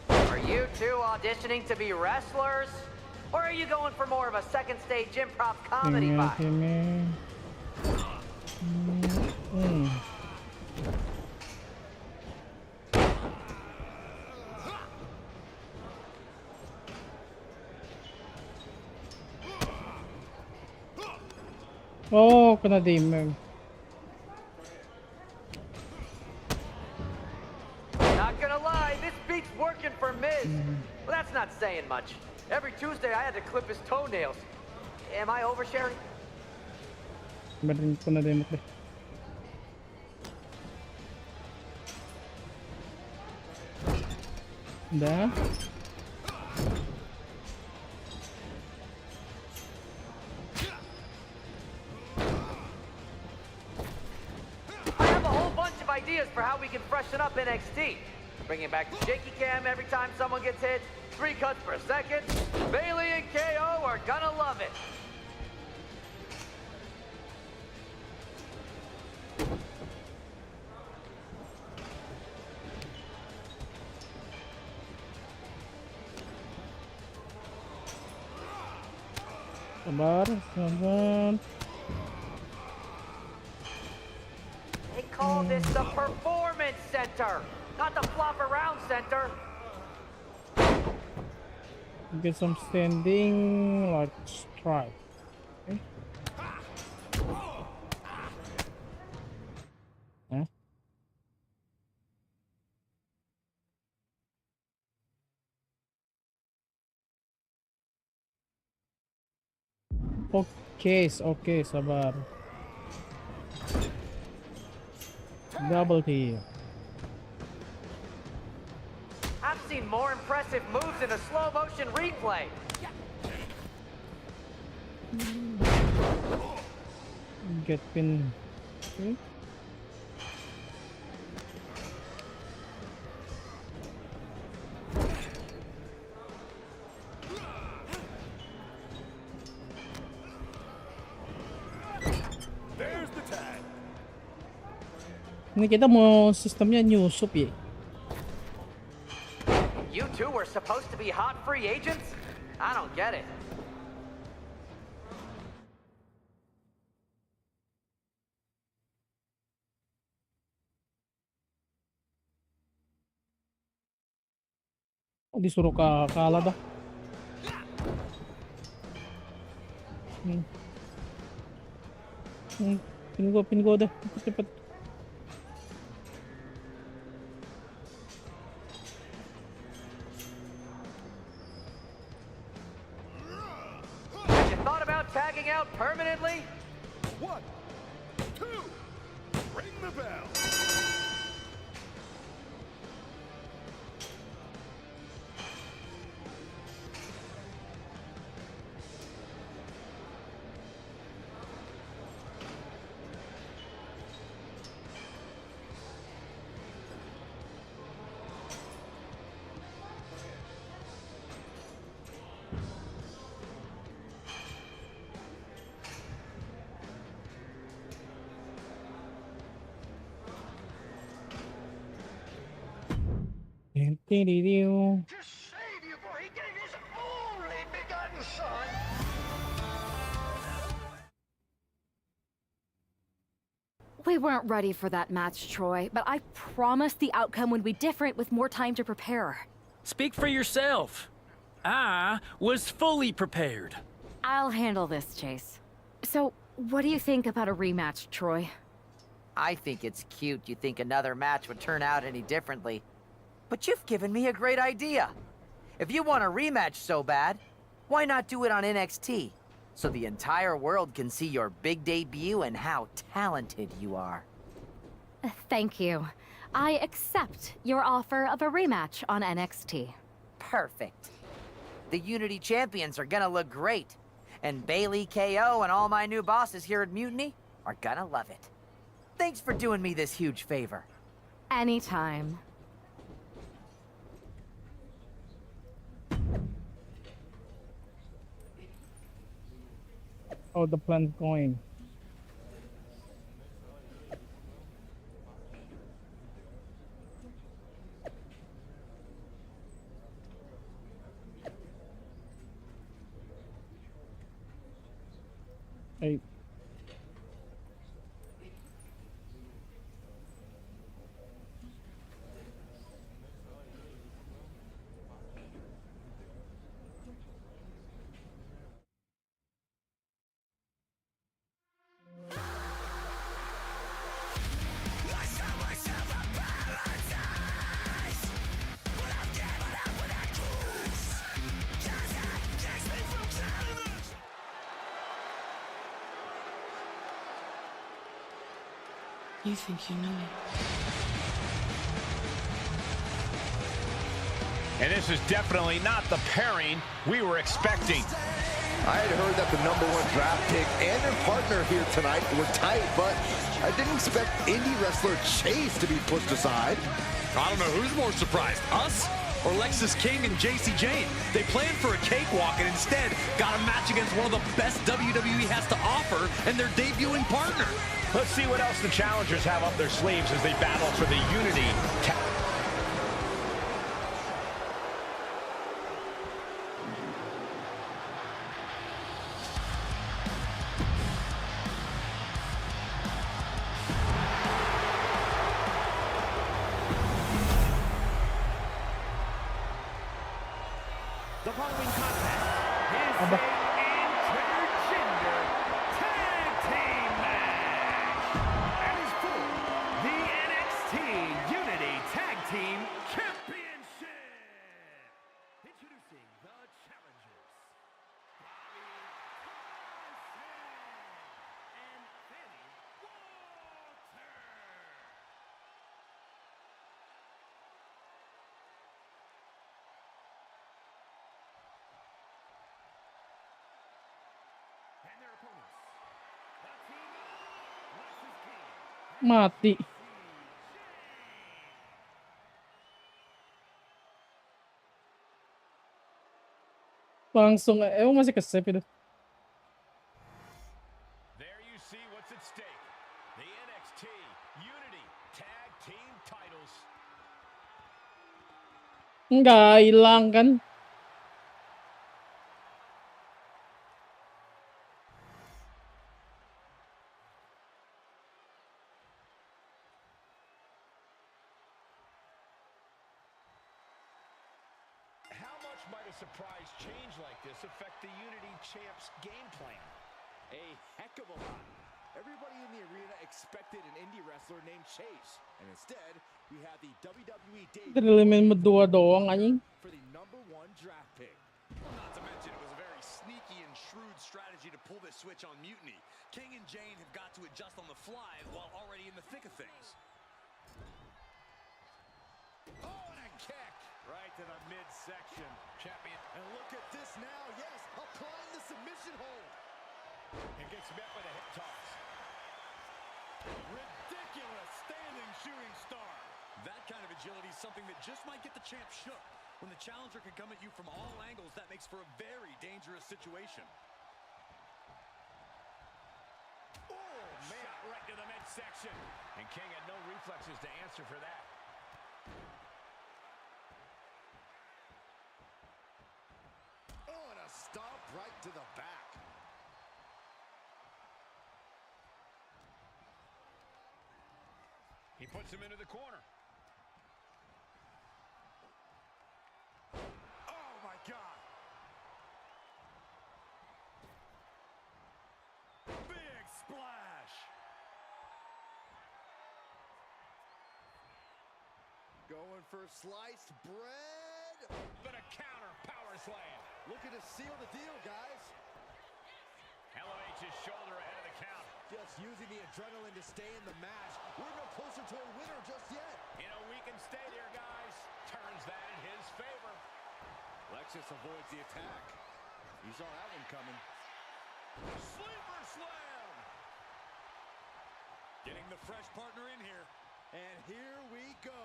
Are you two auditioning to be wrestlers? Or are you going for more of a second stage improv comedy vibe? Sini. Oh, kena damage. Not gonna lie, this beat's working for Miz. Well, that's not saying much. Every Tuesday I had to clip his toenails. Am I oversharing? Badan kena damage deh. Dah. I have a whole bunch of ideas for how we can freshen up NXT. Bringing back the shaky cam every time someone gets hit, 3 cuts per second. Bailey and KO are gonna love it. Sabar, sabar. They call this the Performance Center, not the Flop Around Center. Get some standing like strike. Okay. Huh? Okay, sabar. Double kill. I've seen more impressive moves in a slow motion replay. Get pin. Okay. There's the tag. Ini kita mau sistemnya nyusup ya. You two were supposed to be hot free agents? I don't get it. Disuruh kalah dah. Pin gua dah. Cepet. Have you thought about tagging out permanently? 1, 2, ring the bell. We weren't ready for that match, Troy, but I promise the outcome would be different with more time to prepare. Speak for yourself. I was fully prepared. I'll handle this, Chase. So, what do you think about a rematch, Troy? I think it's cute you think another match would turn out any differently. But you've given me a great idea. If you want a rematch so bad, why not do it on NXT? So the entire world can see your big debut and how talented you are. Thank you. I accept your offer of a rematch on NXT. Perfect. The Unity Champions are gonna look great. And Bailey, KO, and all my new bosses here at Mutiny are gonna love it. Thanks for doing me this huge favor. Anytime. Oh, the plant coin. Hey. You think you know me? And this is definitely not the pairing we were expecting. I had heard that the #1 draft pick and their partner here tonight were tight, but I didn't expect indie wrestler Chase to be pushed aside. I don't know who's more surprised, us or Lexis King and JC Jane. They planned for a cakewalk and instead got a match against one of the best WWE has to offer and their debuting partner. Let's see what else the challengers have up their sleeves as they battle for the Unity. The following contest is an intergender tag team match and is for the NXT Unity Tag Team Championship. Introducing the challengers, Bobby and Fanny Walter. And their opponents, the team of Lexis King. Mati. Langsung, ewan masih kesep itu. There you see what's at stake. The NXT Unity Tag Team titles. Enggak, hilang kan? might a surprise change like this affect the Unity Champs game plan? A heck of a lot. Everybody in the arena expected an indie wrestler named Chase. And instead, we have the WWE Dilimin mo dua doang anjing. for the #1 draft pick. Well, not to mention, it was a very sneaky and shrewd strategy to pull this switch on Mutiny. King and Jane have got to adjust on the fly while already in the thick of things. Oh, and a kick right to the midsection. Champion. And look at this now. Yes, applying the submission hold. And gets met with a hip toss. Ridiculous standing shooting star. That kind of agility is something that just might get the champ shook. When the challenger can come at you from all angles, that makes for a very dangerous situation. Oh, man. Shot right to the midsection. And King had no reflexes to answer for that. Oh, and a stomp right to the back. He puts him into the corner. Oh, my God. Big splash. Going for sliced bread. But a counter power slam. Looking to seal the deal, guys. elevates his shoulder ahead of the count. Just using the adrenaline to stay in the match. We're no closer to a winner just yet. You know, we can stay there, guys. Turns that in his favor. Lexus avoids the attack. He saw that one coming. Sleeper slam. Getting the fresh partner in here. And here we go.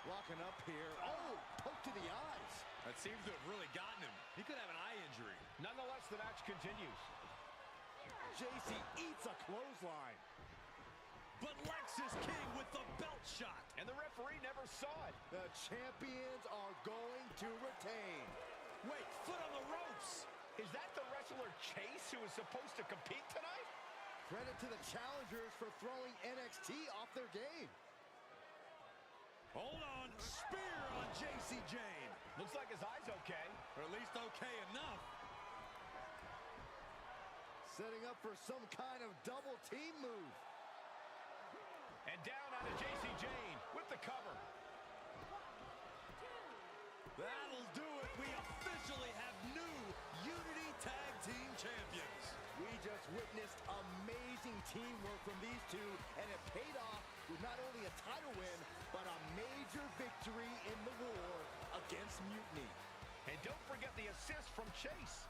Locking up here. Oh, poke to the eyes. That seems to have really gotten him. He could have an eye injury. Nonetheless, the match continues. JC eats a clothesline. But Lexus King with the belt shot. And the referee never saw it. The champions are going to retain. Wait, foot on the ropes. Is that the wrestler Chase who is supposed to compete tonight? Credit to the challengers for throwing NXT off their game. Hold on. Spear on JC Jane. Looks like his eye's okay. Or at least okay enough. Setting up for some kind of double team move. And down onto JC Jane with the cover. That'll do it. We officially have new Unity Tag Team Champions. We just witnessed amazing teamwork from these two, and it paid off with not only a title win, but a major victory in the war against Mutiny. And don't forget the assist from Chase.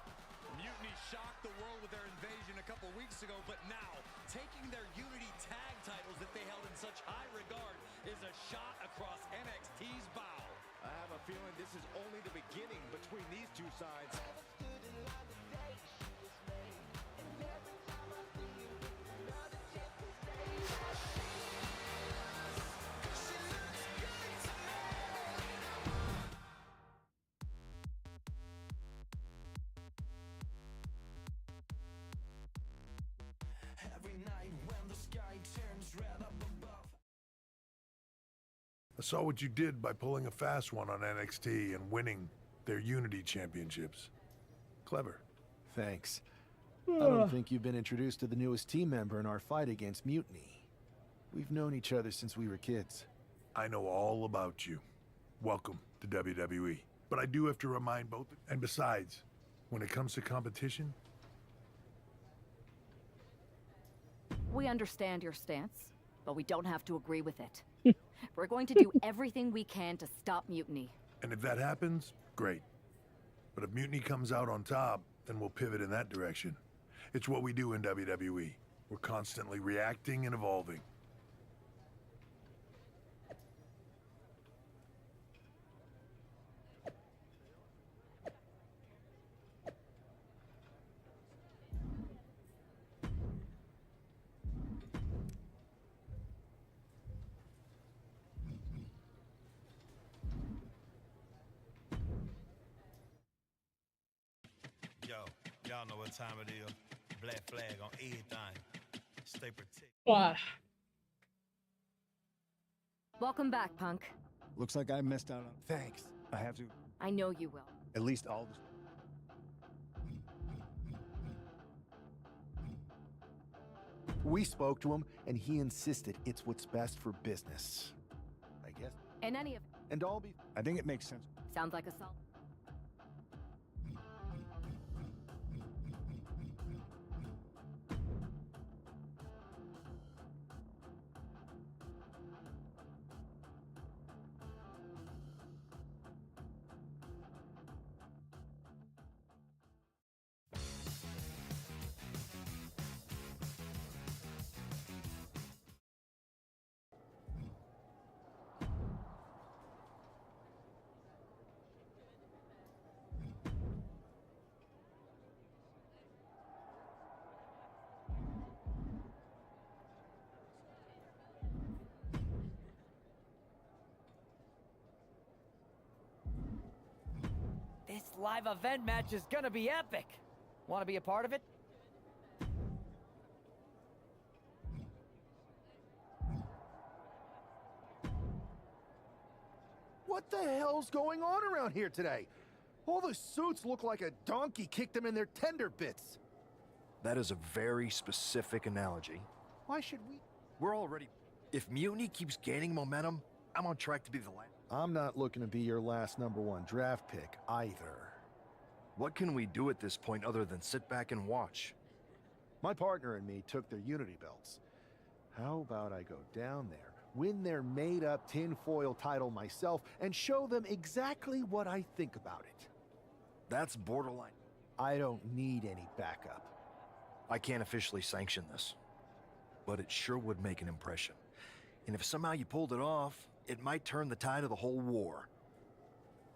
Mutiny shocked the world with their invasion a couple weeks ago, but now taking their Unity tag titles that they held in such high regard is a shot across NXT's bow. I have a feeling this is only the beginning between these two sides. Every night when the sky turns red up above. I saw what you did by pulling a fast one on NXT and winning their Unity championships. Clever. Thanks. I don't think you've been introduced to the newest team member in our fight against Mutiny. We've known each other since we were kids. I know all about you. Welcome to WWE. But I do have to remind both. And besides, when it comes to competition, We understand your stance, but we don't have to agree with it. We're going to do everything we can to stop Mutiny. and if that happens, great. But if Mutiny comes out on top, then we'll pivot in that direction. It's what we do in WWE. We're constantly reacting and evolving. Yo, y'all know what time it is. Black flag on everything. Stay protected. Welcome back, Punk. Looks like I missed out on... Thanks. I have to... I know you will. At least all the... We spoke to him, and he insisted it's what's best for business. I guess. In any of... And I'll be... I think it makes sense. Sounds like a solid... This live event match is gonna be epic. Want to be a part of it? What the hell's going on around here today? All the suits look like a donkey kicked them in their tender bits. That is a very specific analogy. Why should we? We're already... If Mutiny keeps gaining momentum, I'm on track to be the last. I'm not looking to be your last #1 draft pick either. What can we do at this point other than sit back and watch? My partner and me took their Unity belts. How about I go down there, win their made-up tinfoil title myself, and show them exactly what I think about it? That's borderline. I don't need any backup. I can't officially sanction this, but it sure would make an impression. And if somehow you pulled it off, it might turn the tide of the whole war.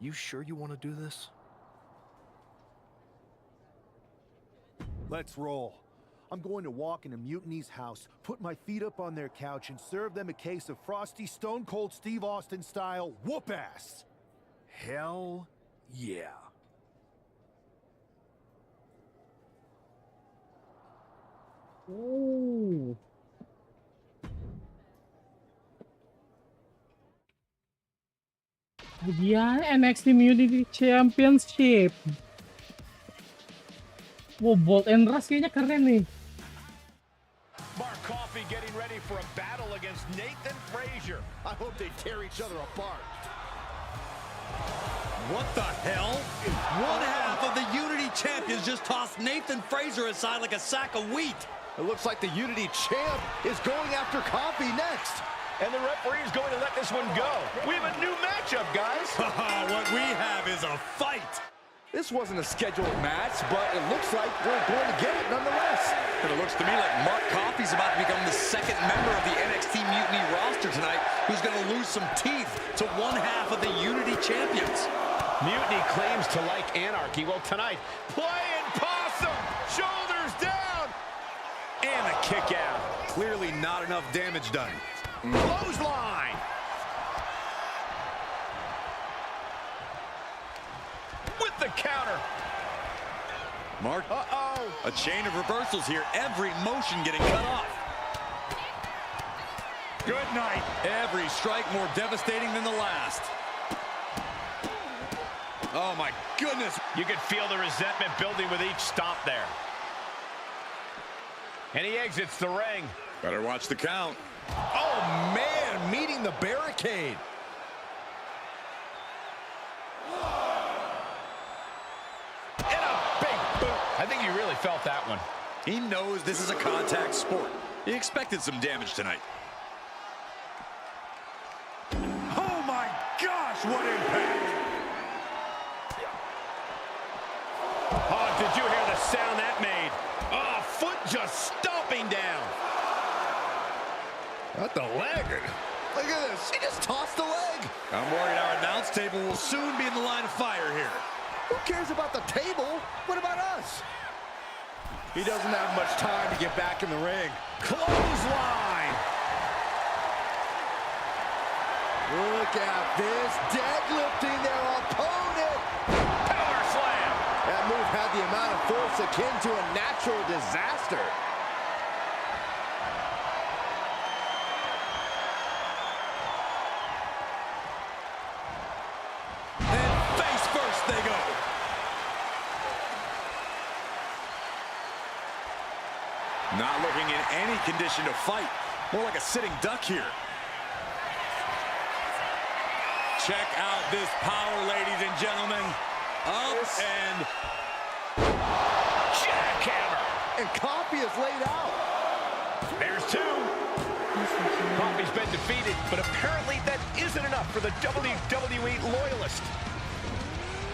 You sure you want to do this? Let's roll. I'm going to walk into Mutiny's house, put my feet up on their couch, and serve them a case of frosty, Stone Cold Steve Austin style whoop-ass. Hell yeah. Ooh. Yan, NXT Community Championship. Wow, Bolt and Rush kayaknya keren nih. Mark Coffey getting ready for a battle against Nathan Frazier. I hope they tear each other apart. What the hell? One half of the Unity champions just tossed Nathan Frazier aside like a sack of wheat. It looks like the Unity champ is going after Coffey next. And the referee's going to let this one go. We have a new matchup, guys. What we have is a fight. This wasn't a scheduled match, but it looks like we're going to get it nonetheless. And it looks to me like Mark Coffey's about to become the second member of the NXT Mutiny roster tonight who's going to lose some teeth to one half of the Unity champions. Mutiny claims to like anarchy. Well, tonight, playing possum, shoulders down, and a kick out. Clearly not enough damage done. Clothesline. With the counter. Mark, a chain of reversals here. Every motion getting cut off. Good night. Every strike more devastating than the last. Oh my goodness. You could feel the resentment building with each stomp there. And he exits the ring. Better watch the count. Oh, man, meeting the barricade. And a big boot. I think he really felt that one. He knows this is a contact sport. He expected some damage tonight. Oh, my gosh, what impact. Oh, did you hear the sound that made? Oh, foot just stomping down. What the leg? Look at this. He just tossed the leg. I'm worried our announce table will soon be in the line of fire here. Who cares about the table? What about us? He doesn't have much time to get back in the ring. Clothesline. Look at this. Deadlifting their opponent. Power slam. That move had the amount of force akin to a natural disaster. Not looking in any condition to fight. More like a sitting duck here. Check out this power, ladies and gentlemen. Up and jackhammer. And Coffee is laid out. There's two. Coffee's been defeated, but apparently that isn't enough for the WWE loyalist.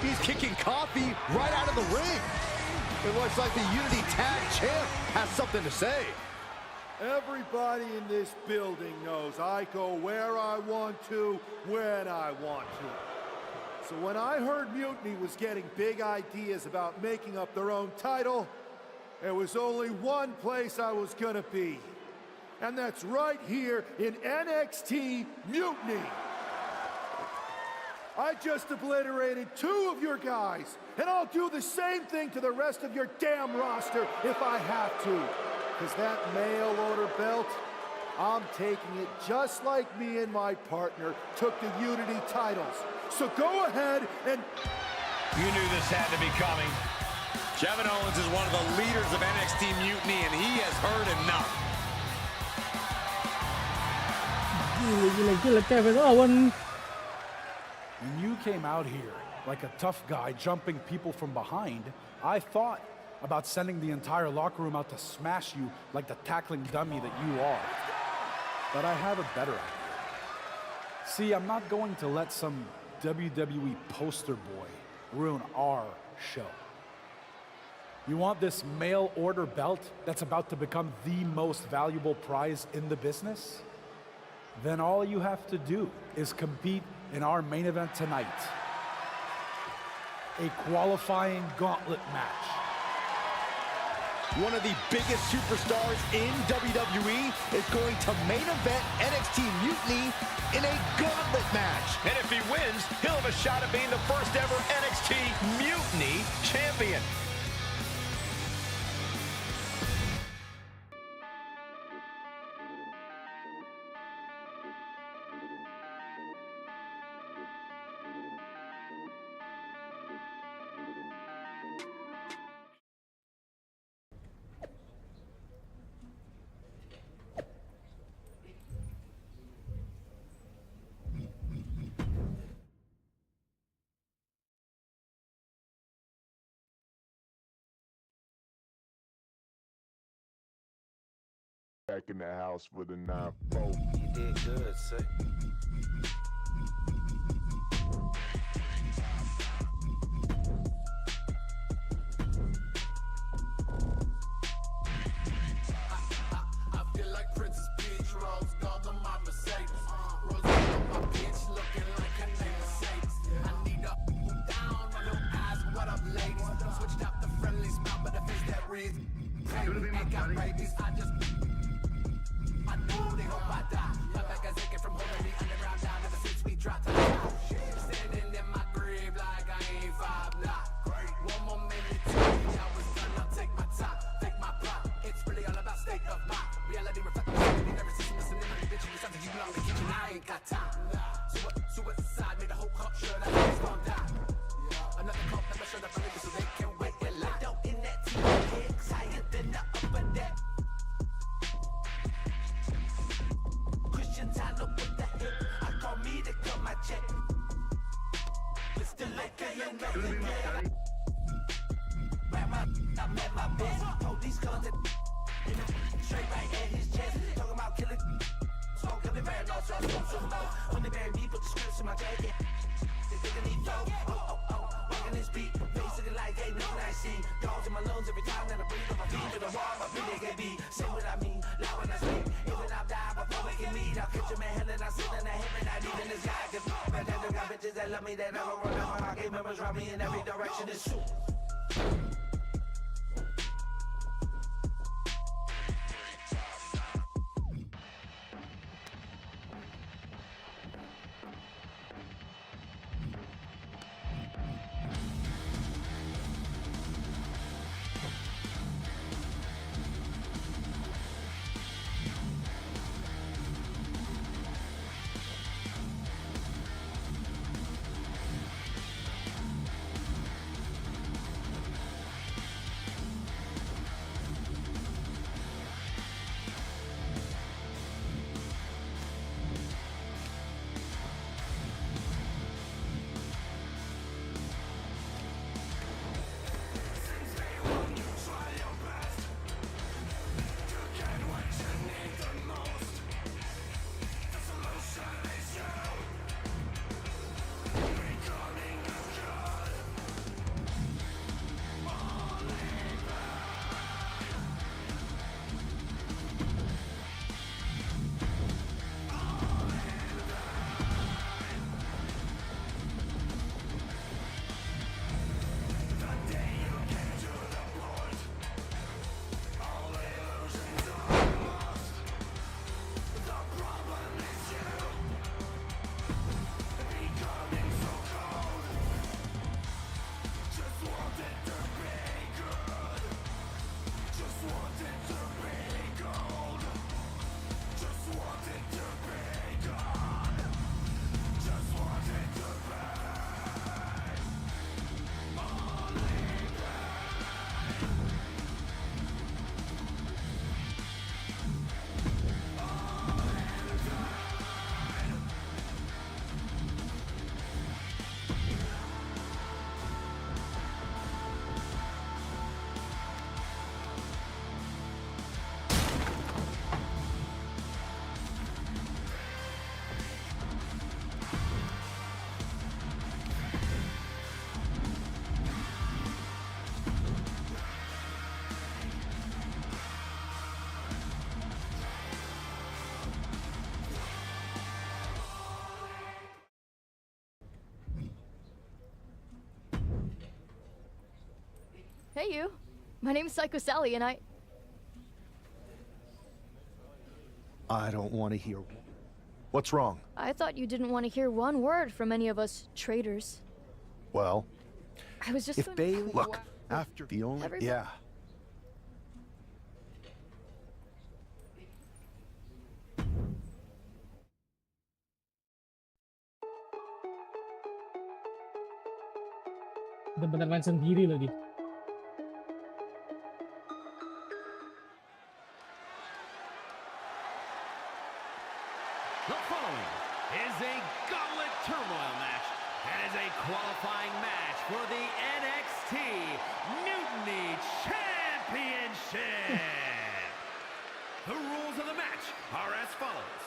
He's kicking Coffee right out of the ring. It looks like the Unity Tag Champ has something to say. Everybody in this building knows I go where I want to, when I want to. So when I heard Mutiny was getting big ideas about making up their own title, there was only one place I was gonna be. And that's right here in NXT Mutiny. I just obliterated 2 of your guys, and I'll do the same thing to the rest of your damn roster if I have to. Because that mail order belt, I'm taking it just like me and my partner took the Unity titles. So go ahead and... You knew this had to be coming. Kevin Owens is one of the leaders of NXT Mutiny, and he has heard enough. Gila Kevin Owens. When you came out here like a tough guy jumping people from behind, I thought about sending the entire locker room out to smash you like the tackling dummy that you are. But I have a better idea. See, I'm not going to let some WWE poster boy ruin our show. You want this mail order belt that's about to become the most valuable prize in the business? Then all you have to do is compete in our main event tonight. A qualifying gauntlet match. One of the biggest superstars in WWE is going to main event NXT Mutiny in a gauntlet match. And if he wins, he'll have a shot at being the first ever NXT Mutiny champion. Back in the house with a 9-4. You did good, sir. I feel like Princess Peach, Rose gold on my Mercedes. Rose on my bitch, looking like her name Mercedes. I need a down on them eyes, what up, ladies? Switched up the friendly smile, but the face that reads. I got rabies, I know they hope I die. My back is aching from holding me underground down ever since we dropped to the top. Standing in my grave like I ain't 5'9". One more minute, 2 I was done, I'll take my time, take my pride. It's really all about state of mind. Reality reflecting reality, never since listening to me, bitch. It's something you belong in the kitchen, I ain't got time. Suicide made the whole cup sure that it's gonna die. Another cup, never sure that believe it so they can wait and lie. Down in that TV, higher than the upper deck. I know what the heck. I call me to cut my check. But still like I ain't nothing yet. I'm at my best. Police calling it straight right at his chest. Talking about killing. Smoke every man, no, so I smoke some more. When they bury me, put the scripts in my jacket. They think I need dope. Walking this beat. Basically like ain't nothing I see. Dogs in my lungs every time that I breathe on my feet to the wall. My feet can be. Say what I mean. Loud when I speak. Even I've died before we can meet. I'll catch him in hell and I'll sit in the heaven. Not even this guy can be. But then I got bitches that love me. That I gon' run down my game members round me in every direction. It's true. Hey, you. My name's Psycho Sally, and I don't want to hear. What's wrong? I thought you didn't want to hear one word from any of us traitors. Well, I was just if going Bailey... Look, after the only... Everybody- Yeah. Bener-bener main sendiri lagi. The following is a gauntlet turmoil match and is a qualifying match for the NXT Mutiny Championship. The rules of the match are as follows.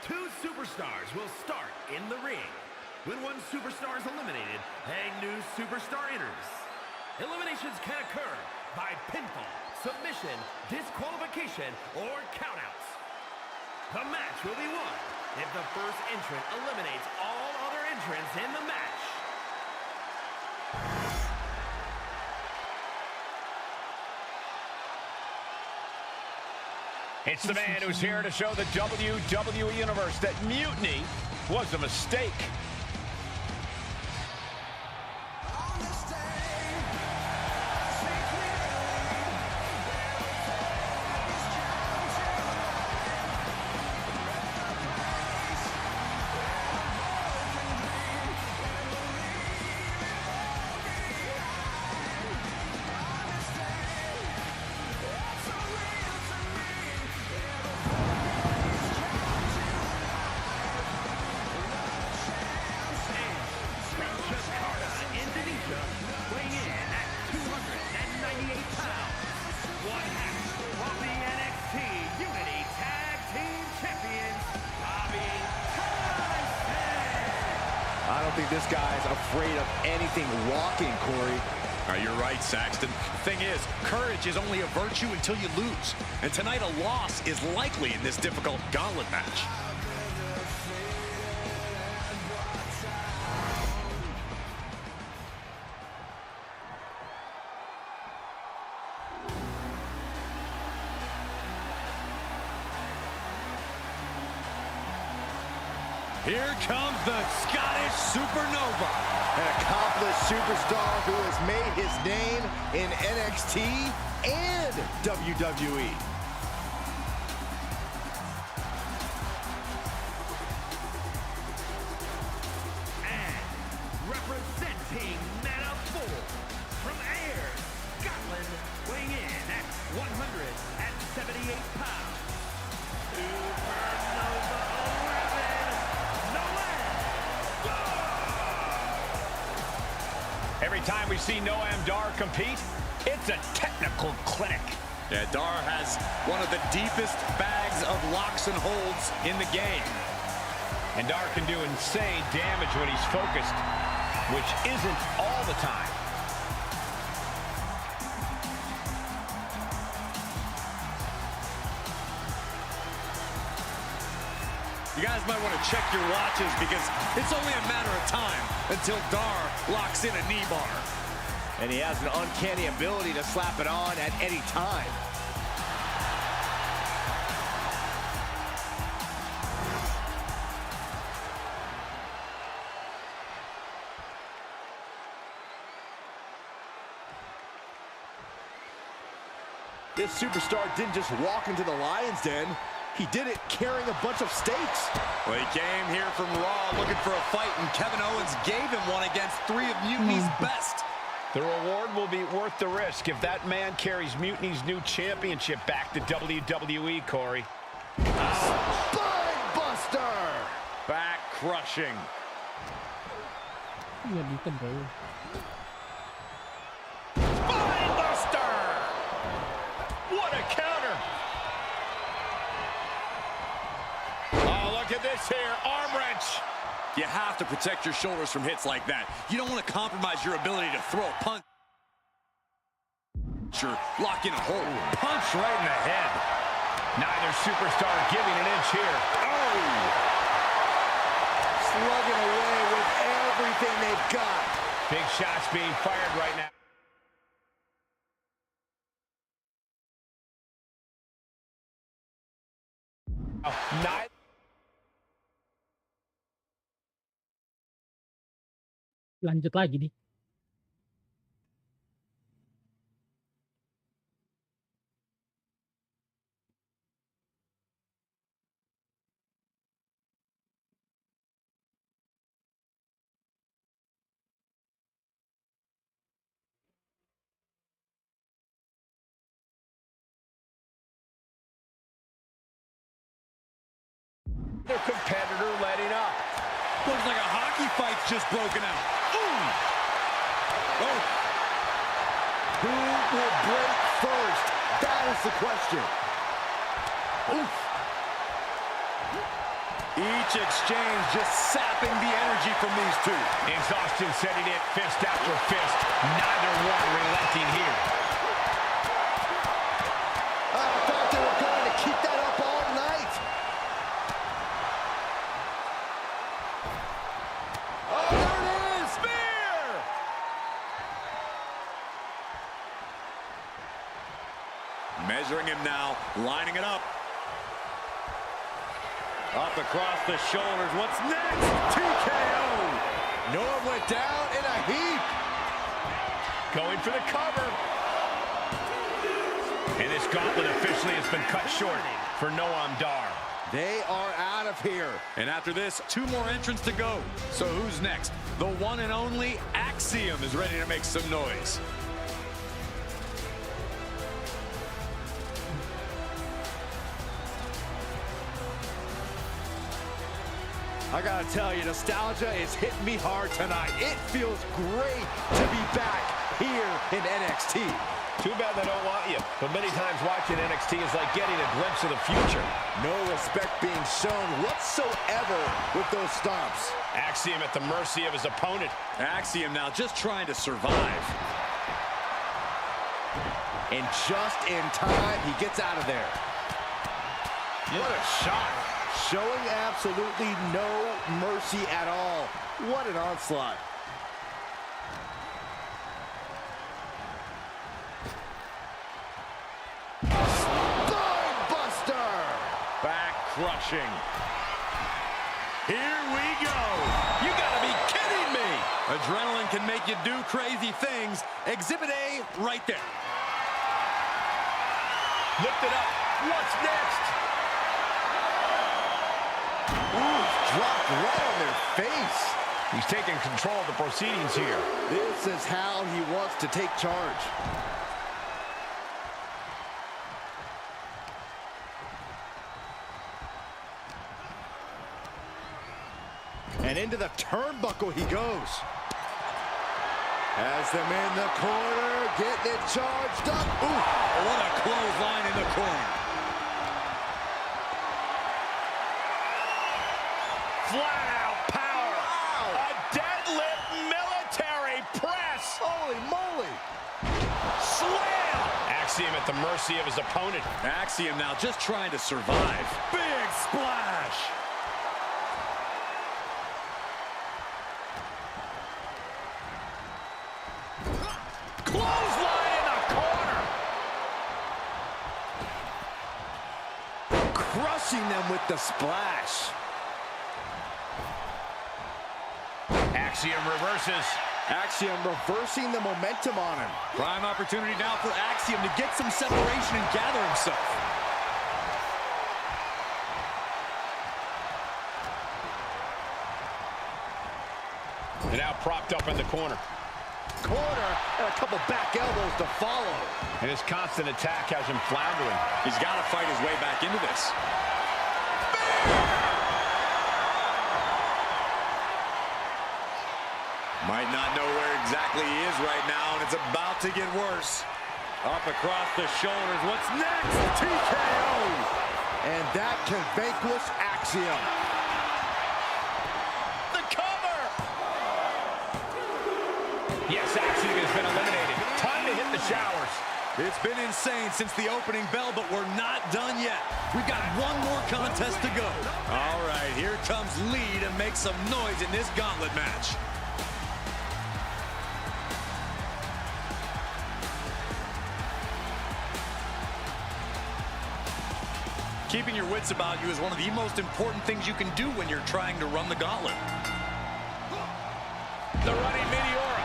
2 superstars will start in the ring. When one superstar is eliminated, a new superstar enters. Eliminations can occur by pinfall, submission, disqualification, or countouts. The match will be won if the first entrant eliminates all other entrants in the match. It's the man who's here to show the WWE Universe that mutiny was a mistake. I don't think this guy's afraid of anything walking, Corey. You're right, Saxton. Thing is, courage is only a virtue until you lose. And tonight a loss is likely in this difficult gauntlet match. Here comes the Scottish Supernova. An accomplished superstar who has made his name in NXT and WWE. And representing Metaphor from Ayr, Scotland, weighing in at 178 pounds. Supernova 11, Every time we see Noam Dar compete, it's a technical clinic. Yeah, Dar has one of the deepest bags of locks and holds in the game. And Dar can do insane damage when he's focused, which isn't all the time. You guys might want to check your watches because it's only a matter of time until Dar locks in a knee bar. And he has an uncanny ability to slap it on at any time. This superstar didn't just walk into the Lion's Den. He did it carrying a bunch of stakes. Well, he came here from Raw looking for a fight, and Kevin Owens gave him one against 3 of Mutiny's best. The reward will be worth the risk if that man carries Mutiny's new championship back to WWE, Corey. Spine Buster! Back crushing. Iya dito bro. Spine Buster! What a counter! Oh, look at this here, arm wrench. You have to protect your shoulders from hits like that. You don't want to compromise your ability to throw a punch. Lock in a hold. Punch right in the head. Neither superstar giving an inch here. Oh! Slugging away with everything they've got. Big shots being fired right now. Lanjut lagi nih. Their competitor letting up. Looks like a hockey fight's just broken out. Ooh! Oh. Who will break first? That is the question. Oof. Each exchange just sapping the energy from these two. Exhaustion setting in, fist after fist. Neither one relenting here. I thought they were going to keep that up all night. Oh, there it is! Spear! Measuring him now, lining it up. Up across the shoulders. What's next? TKO! Noah went down in a heap. Going for the cover. And this gauntlet officially has been cut short for Noam Dar. They are out of here. And after this, 2 more entrants to go. So who's next? The one and only Axiom is ready to make some noise. I gotta tell you, nostalgia is hitting me hard tonight. It feels great to be back here in NXT. Too bad they don't want you. But many times watching NXT is like getting a glimpse of the future. No respect being shown whatsoever with those stomps. Axiom at the mercy of his opponent. Axiom now just trying to survive. And just in time, he gets out of there. What a shot. Showing absolutely no mercy at all. What an onslaught. Spinebuster! Back crushing. Here we go. You gotta be kidding me. Adrenaline can make you do crazy things. Exhibit A right there. Lift it up. What's next? Ooh, dropped right on their face. He's taking control of the proceedings here. This is how he wants to take charge. And into the turnbuckle he goes. Has them in the corner, getting it charged up. Ooh, what a clothesline in the corner. Flat out power. Wow. A deadlift military press. Holy moly. Slam. Axiom at the mercy of his opponent. Axiom now just trying to survive. Big splash. Clothesline in the corner. Crushing them with the splash. Axiom reverses. Axiom reversing the momentum on him. Prime opportunity now for Axiom to get some separation and gather himself. And now propped up in the corner. Corner and a couple back elbows to follow. And his constant attack has him floundering. He's got to fight his way back into this. Might not know where exactly he is right now, and it's about to get worse. Up across the shoulders. What's next? TKO! And that can vanquish Axiom. The cover! Yes, Axiom has been eliminated. Time to hit the showers. It's been insane since the opening bell, but we're not done yet. We've got one more contest to go. All right, here comes Lee to make some noise in this gauntlet match. Keeping your wits about you is one of the most important things you can do when you're trying to run the gauntlet. The running Meteora.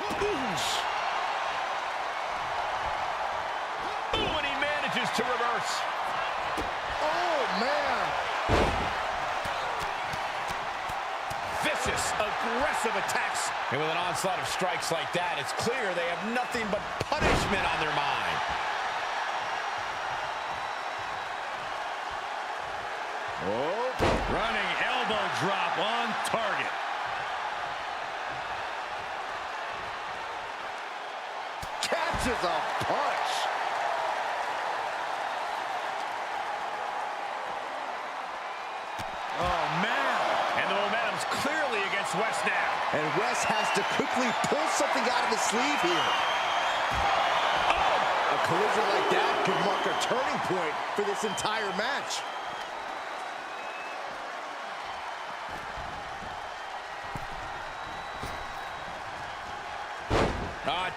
Ooh, and he manages to reverse. Oh, man. Vicious, aggressive attacks. And with an onslaught of strikes like that, it's clear they have nothing but punishment on their mind. Oh, running elbow drop on target. Catches a punch. Oh, man. And the momentum's clearly against Wes now. And Wes has to quickly pull something out of his sleeve here. Oh! A collision like that could mark a turning point for this entire match.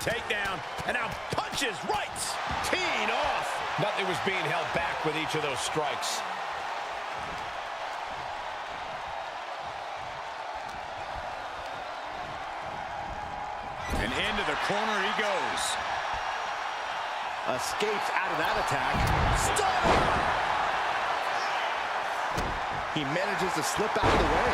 Takedown, and now punches right, teeing off. Nothing was being held back with each of those strikes. And into the corner he goes. Escapes out of that attack. Stunner! He manages to slip out of the way.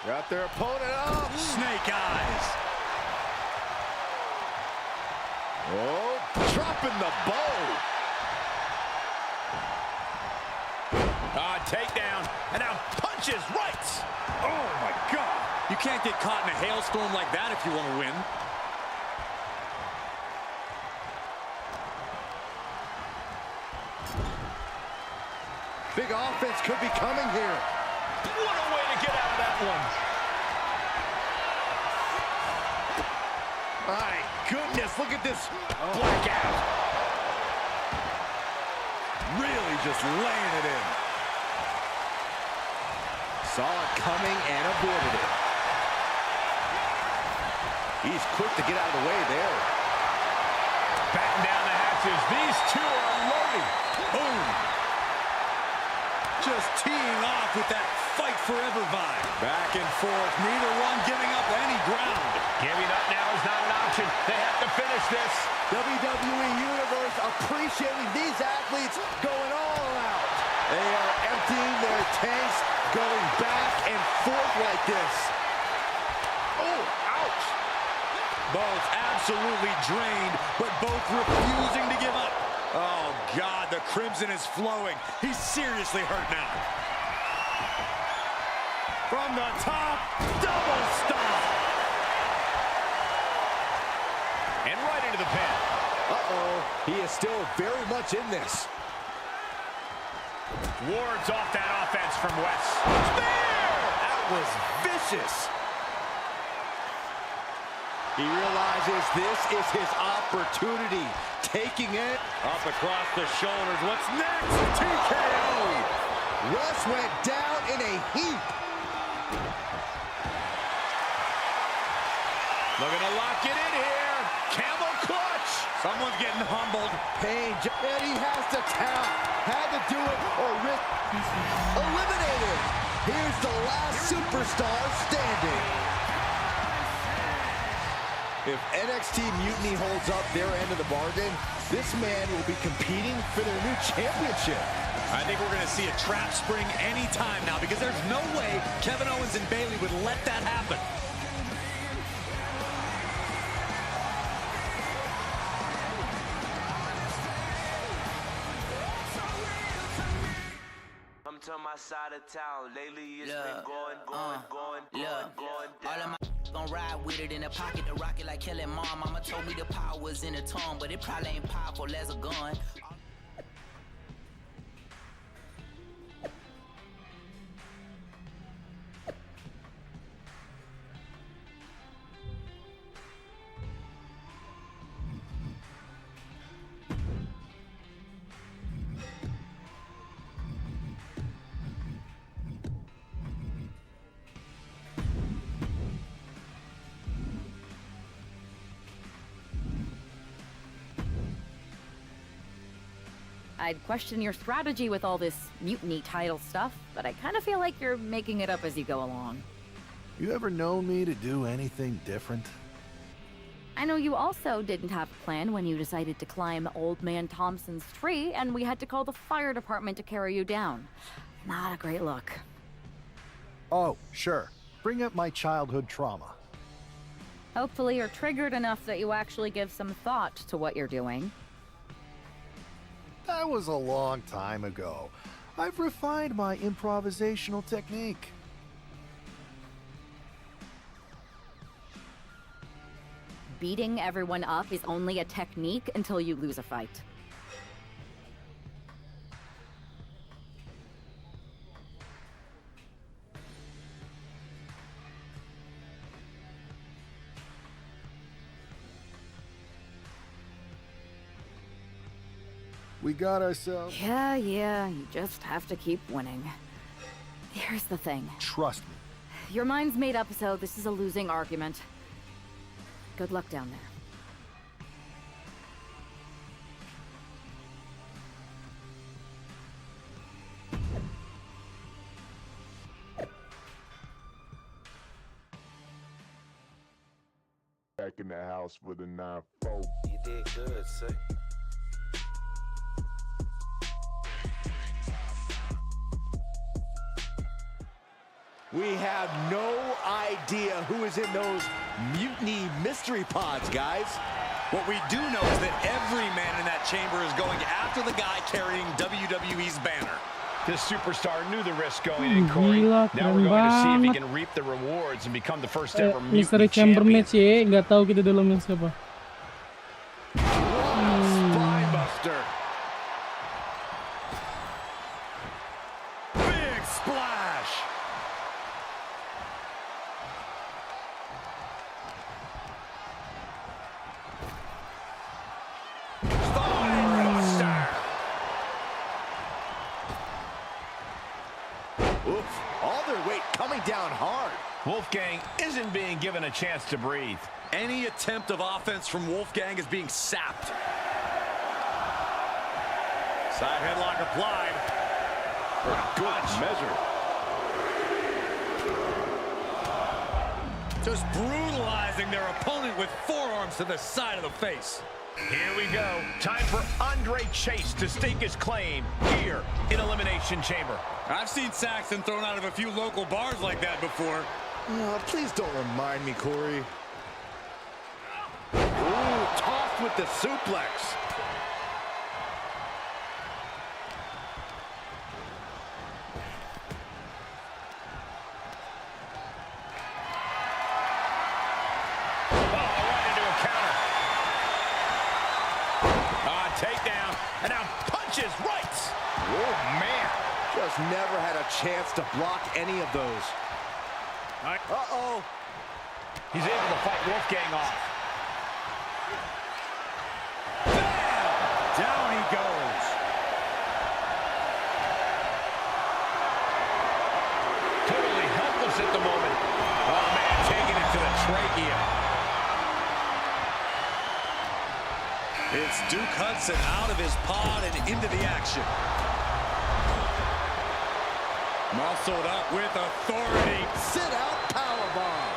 Got their opponent up. Snake eyes. Oh, dropping the bow. Takedown, and now punches right. Oh, my God. You can't get caught in a hailstorm like that if you want to win. Big offense could be coming here. What a way to get out of that one. My goodness, look at this blackout. Really just laying it in. Saw it coming and avoided it. He's quick to get out of the way there. Batten down the hatches. These two are loading. Boom. Just teeing off with that fight forever vibe. Back and forth, neither one giving up any ground. Giving up now is not an option. They have to finish this. WWE Universe appreciating these athletes going all out. They are emptying their tanks, going back and forth like this. Oh, ouch. Both absolutely drained, but both refusing to give up. Oh, God, the crimson is flowing. He's seriously hurt now. From the top, double stomp. And right into the pin. Uh-oh, he is still very much in this. Wards off that offense from Wes. Spear! That was vicious. He realizes this is his opportunity. Taking it. Up across the shoulders. What's next? TKO. Wes went down in a heap. Looking to lock it in here. Camel clutch. Someone's getting humbled. Payne, and he has to tap. Had to do it or risk eliminated. Here's the last superstar standing. If NXT Mutiny holds up their end of the bargain, this man will be competing for their new championship. I think we're going to see a trap spring any time now because there's no way Kevin Owens and Bayley would let that happen. Come to my side of town. Lately it's been going All of my gon' ride with it in the pocket to rock it like Kelly Mom. Mama told me the power was in the tongue, but it probably ain't powerful as a gun. I'd question your strategy with all this mutiny title stuff, but I kind of feel like you're making it up as you go along. You ever known me to do anything different? I know you also didn't have a plan when you decided to climb Old Man Thompson's tree, and we had to call the fire department to carry you down. Not a great look. Oh, sure. Bring up my childhood trauma. Hopefully you're triggered enough that you actually give some thought to what you're doing. That was a long time ago. I've refined my improvisational technique. Beating everyone up is only a technique until you lose a fight. We got ourselves... Yeah, you just have to keep winning. Here's the thing. Trust me. Your mind's made up, so this is a losing argument. Good luck down there. Back in the house with a 9-4. You did good, sir. We have no idea who is in those mutiny mystery pods, guys. What we do know is that every man in that chamber is going after the guy carrying WWE's banner. This superstar knew the risk going in, Corey. Now we're going to see if he can reap the rewards and become the first ever Mystery mutiny Chamber champion. match ya, nggak tahu kita dalamnya siapa. Spinebuster. Big splash. Oof, all their weight coming down hard. Wolfgang isn't being given a chance to breathe. Any attempt of offense from Wolfgang is being sapped. Side headlock applied. For good measure. Just brutalizing their opponent with forearms to the side of the face. Here we go. Time for Andre Chase to stake his claim here in Elimination Chamber. I've seen Saxton thrown out of a few local bars like that before. Please don't remind me, Corey. Ooh, tossed with the suplex. Takedown, and now punches right. Oh, man. Just never had a chance to block any of those. Uh-oh. He's able to fight Wolfgang off. Bam! Down he goes. Totally helpless at the moment. Oh, man, taking it to the trachea. It's Duke Hudson out of his pod and into the action. Muscled up with authority. Sit out powerbomb.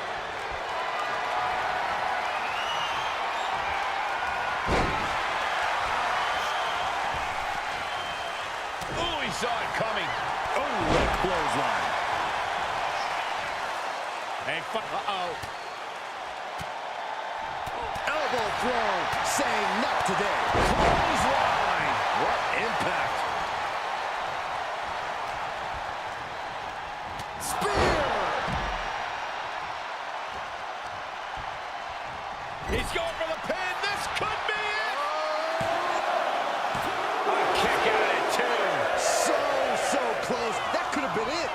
Oh, he saw it coming. Oh, what a clothesline. Uh-oh. Elbow throw, saying not today. Clothesline. What impact. Spear. He's going for the pin. This could be it. A kick out at two. So close. That could have been it.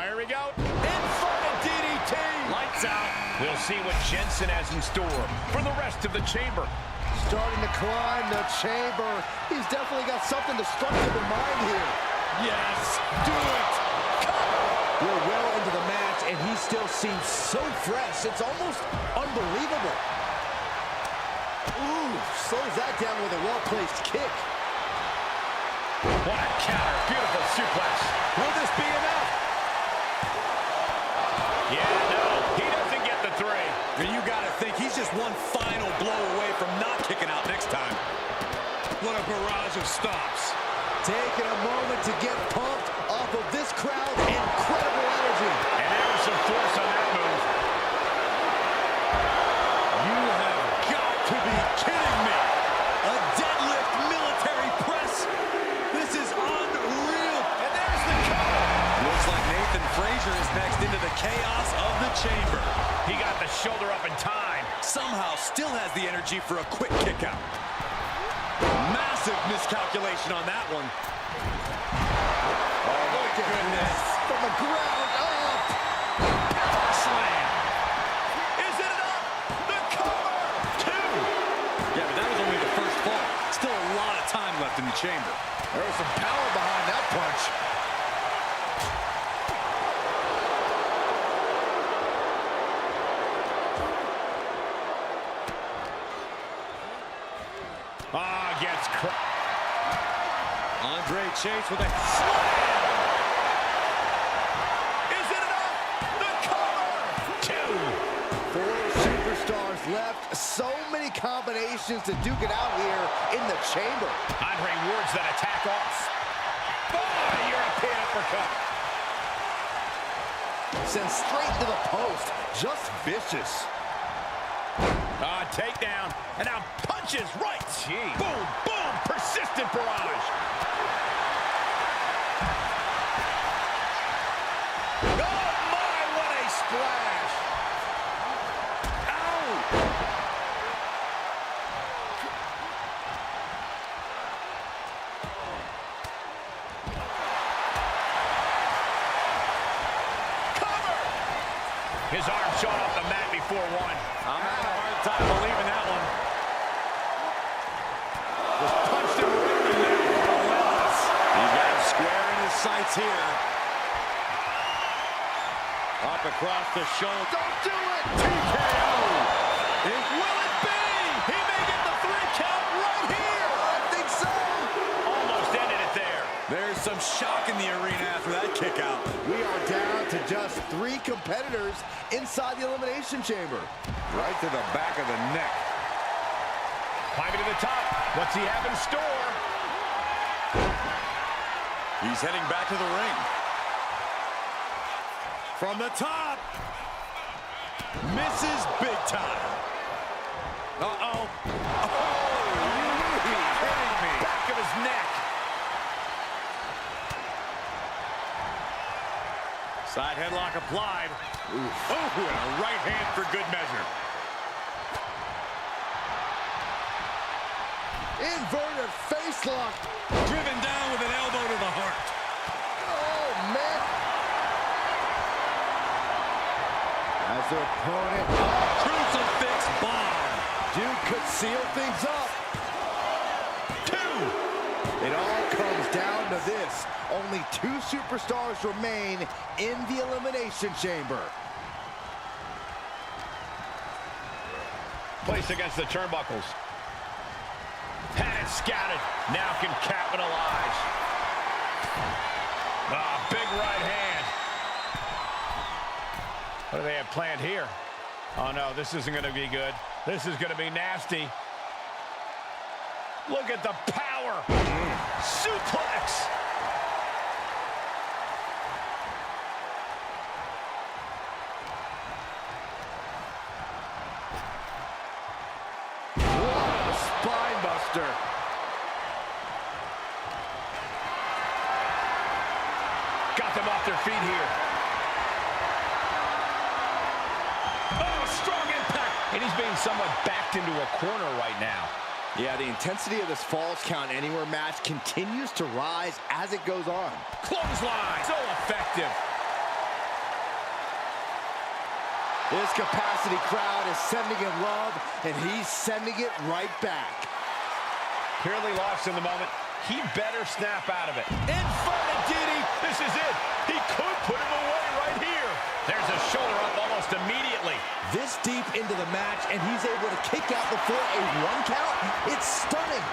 Here we go. Inverted DDT. Lights out. We'll see what Jensen has in store for the rest of the chamber. Starting to climb the chamber. He's definitely got something destructive in mind here. Yes, do it. We're well into the match, and he still seems so fresh. It's almost unbelievable. Ooh, slows that down with a well-placed kick. What a counter. Beautiful suplex. Will this be enough? Yeah, no. He doesn't get the 3. And you got to think he's just one final blow away from not kicking out next time. What a barrage of stops. Taking a moment to get pumped off of this crowd's incredible energy. And there was some force on that move. You have got to be kidding me. A deadlift military press. This is unreal. And there's the cover. Looks like Nathan Frazier is next into the chaos of the chamber. He got the shoulder up in time. Somehow still has the energy for a quick kick out. Massive miscalculation on that one. Oh my goodness. From the ground up. Slam. Is it enough? The cover. 2. Yeah, but that was only the first fall. Still a lot of time left in the chamber. There was some power behind that punch. Gets Andre Chase with a slam. Is it enough? The cover. 2. 4 superstars left. So many combinations to duke it out here in the chamber. Andre wards that attack off. Oh, European uppercut. Sent straight to the post. Just vicious. Takedown. And now punches right. Jeez. Boom, boom. Persistent barrage. Oh, my, what a splash. Ow. Cover. His arm shot off the mat before 1. I'm having a hard time believing that one. Just punched him right in there. Relentless. He got him square in his sights here. Up across the shoulder. Don't do it! TKO. Will it be? He may get the 3 count right here. I think so. Almost ended it there. There's some shock in the arena after that kick out. We are down to just 3 competitors inside the Elimination Chamber. Right to the back of the neck. Climbing to the top. What's he have in store? He's heading back to the ring. From the top. Misses big time. Uh-oh. Oh, are you kidding me? Back of his neck. Side headlock applied. Oof. Oh, and a right hand for good measure. Inverted face lock. Driven down with an elbow to the heart. Oh, man. As their opponent. Crucifix bomb. Dude could seal things up. 2. It all comes down to this. Only 2 superstars remain in the Elimination Chamber. Placed against the turnbuckles. Had it scouted. Now can capitalize. Big right hand. What do they have planned here? Oh, no, this isn't going to be good. This is going to be nasty. Look at the power. Suplex. What a spine buster. Got them off their feet here. Oh, strong impact. And he's being somewhat backed into a corner right now. Yeah, the intensity of this Falls Count Anywhere match continues to rise as it goes on. Clothesline. So effective. This capacity crowd is sending him love, and he's sending it right back. Clearly lost in the moment. He better snap out of it. Inverted DD. This is it. He could put him away right here. There's a shoulder up almost immediately. This deep into the match, and he's able to kick out before a 1 count. It's stunning.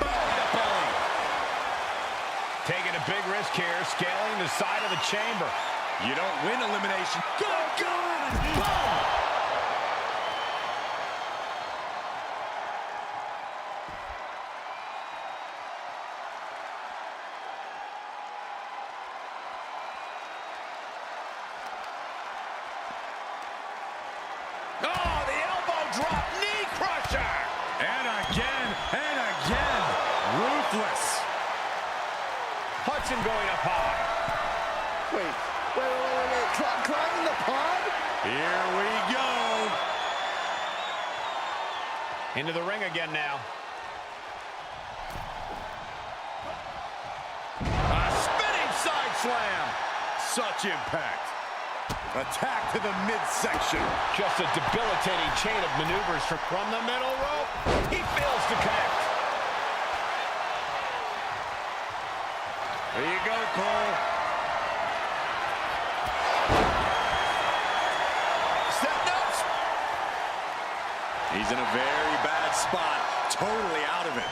Belly to belly. Taking a big risk here, scaling the side of the chamber. You don't win elimination. Go, go! Boom! Oh, the elbow drop, knee crusher! And again, ruthless. Hudson going up high. Wait. Climbing the pod? Here we go. Into the ring again now. A spinning side slam. Such impact. Attack to the midsection. Just a debilitating chain of maneuvers from the middle rope. He fails to connect. There you go, Cole. Step nuts. He's in a very bad spot. Totally out of it.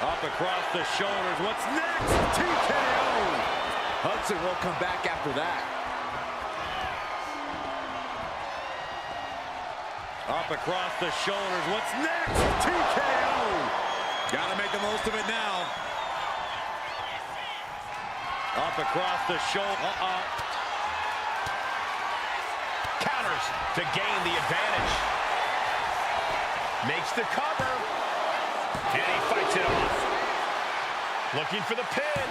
Up across the shoulders. What's next? TKO. Hudson won't come back after that. Up across the shoulders. What's next? TKO. Gotta make the most of it now. Up across the shoulder. Counters to gain the advantage. Makes the cover. And he fights it off. Looking for the pin.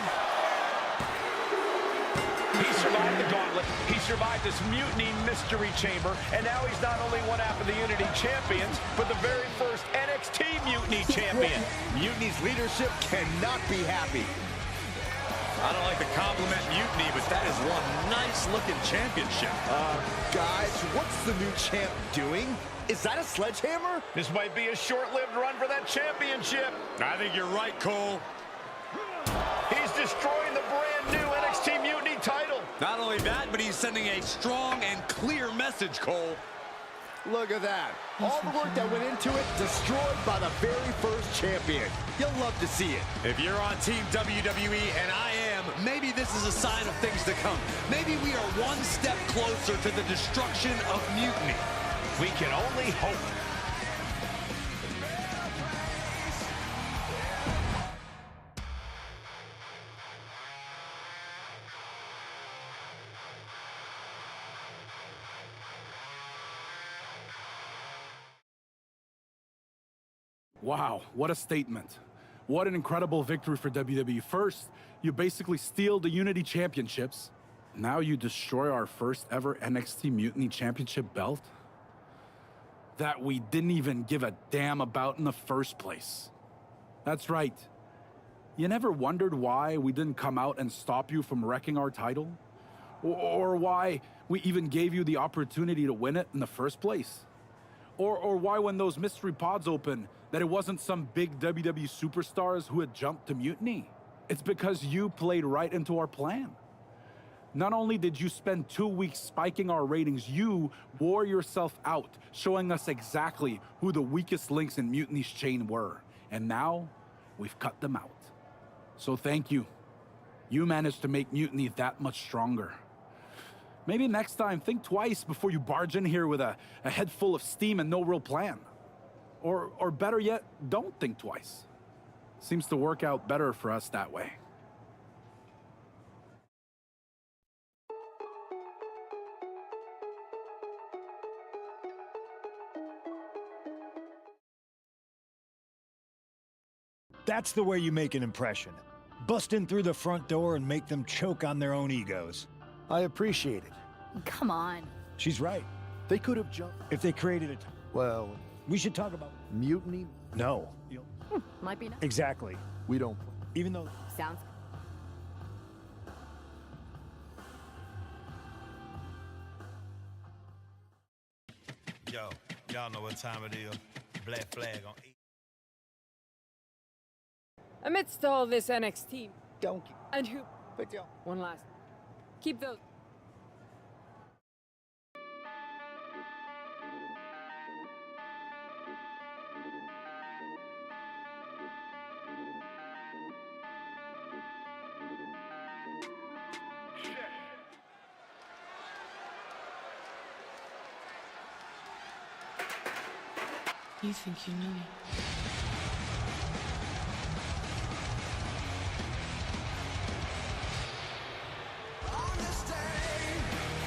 He survived the gauntlet. He survived this mutiny mystery chamber. And now he's not only one half of the Unity champions, but the very first NXT Mutiny champion. Mutiny's leadership cannot be happy. I don't like to compliment Mutiny, but that is one nice-looking championship. Guys, what's the new champ doing? Is that a sledgehammer? This might be a short-lived run for that championship. I think you're right, Cole. He's destroying the brand new NXT Mutiny title. Not only that, but he's sending a strong and clear message, Cole. Look at that. All the work that went into it, destroyed by the very first champion. You'll love to see it. If you're on Team WWE, and I am, maybe this is a sign of things to come. Maybe we are one step closer to the destruction of Mutiny. We can only hope. Wow, what a statement. What an incredible victory for WWE. First, you basically steal the Unity Championships. Now you destroy our first ever NXT Mutiny Championship belt that we didn't even give a damn about in the first place. That's right. You never wondered why we didn't come out and stop you from wrecking our title? Or why we even gave you the opportunity to win it in the first place? Or why when those mystery pods open, that it wasn't some big WWE superstars who had jumped to Mutiny? It's because you played right into our plan. Not only did you spend 2 weeks spiking our ratings, you wore yourself out, showing us exactly who the weakest links in Mutiny's chain were. And now, we've cut them out. So thank you. You managed to make Mutiny that much stronger. Maybe next time, think twice before you barge in here with a head full of steam and no real plan. Or better yet, don't think twice. Seems to work out better for us that way. That's the way you make an impression. Bust in through the front door and make them choke on their own egos. I appreciate it. Come on. She's right. They could have jumped. If they created it, well, we should talk about mutiny. No. Might be not. Exactly. We don't. Even though Sounds. Yo, y'all know what time it is. Black flag on 8. Amidst all this NXT donkey and who Big deal. One last. Keep those. You think you know me?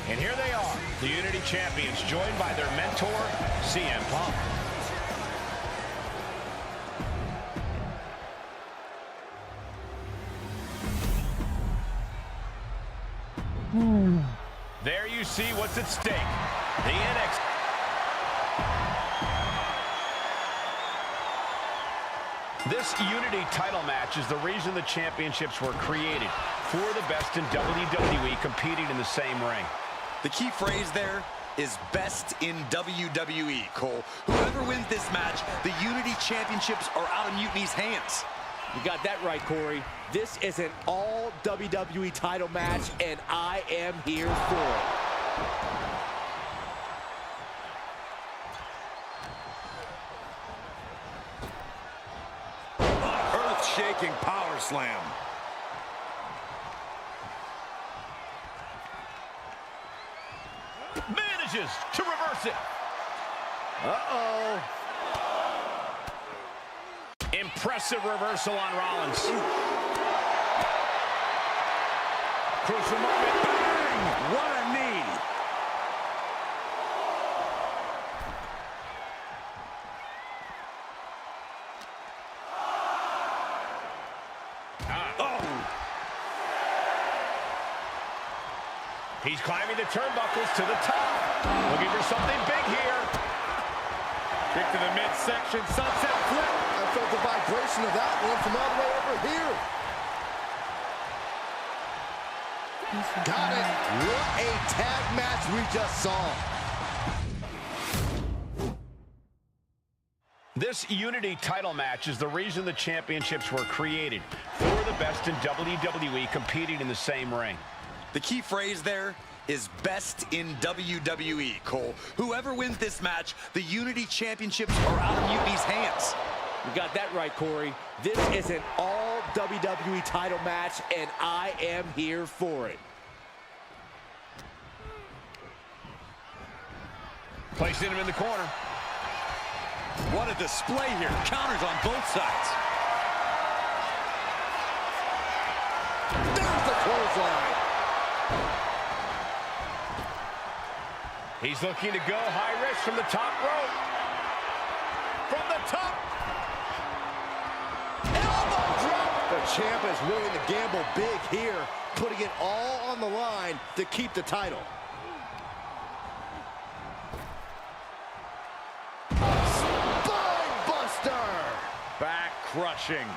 And here they are, the Unity Champions, joined by their mentor, CM Punk. There you see what's at stake. The NXT. This Unity title match is the reason the championships were created. Four of the best in WWE competing in the same ring. The key phrase there is best in WWE, Cole. Whoever wins this match, the Unity Championships are out of Mutiny's hands. You got that right, Corey. This is an all WWE title match, and I am here for it. Earth-shaking power slam. Manages to reverse it. Uh-oh. Impressive reversal on Rollins. Crucial moment. Bang! What a knee. He's climbing the turnbuckles to the top. Looking for something big here. Kick to the midsection, sunset flip. I felt the vibration of that one from all the way over here. Got it. What a tag match we just saw. This Unity title match is the reason the championships were created. Four of the best in WWE competing in the same ring. The key phrase there is best in WWE, Cole. Whoever wins this match, the Unity Championships are out of Mutiny's hands. You got that right, Corey. This is an all WWE title match, and I am here for it. Placing him in the corner. What a display here. Counters on both sides. There's the clothesline. He's looking to go high risk from the top rope. From the top. Elbow drop. The champ is willing to gamble big here, putting it all on the line to keep the title. Spine buster. Back crushing.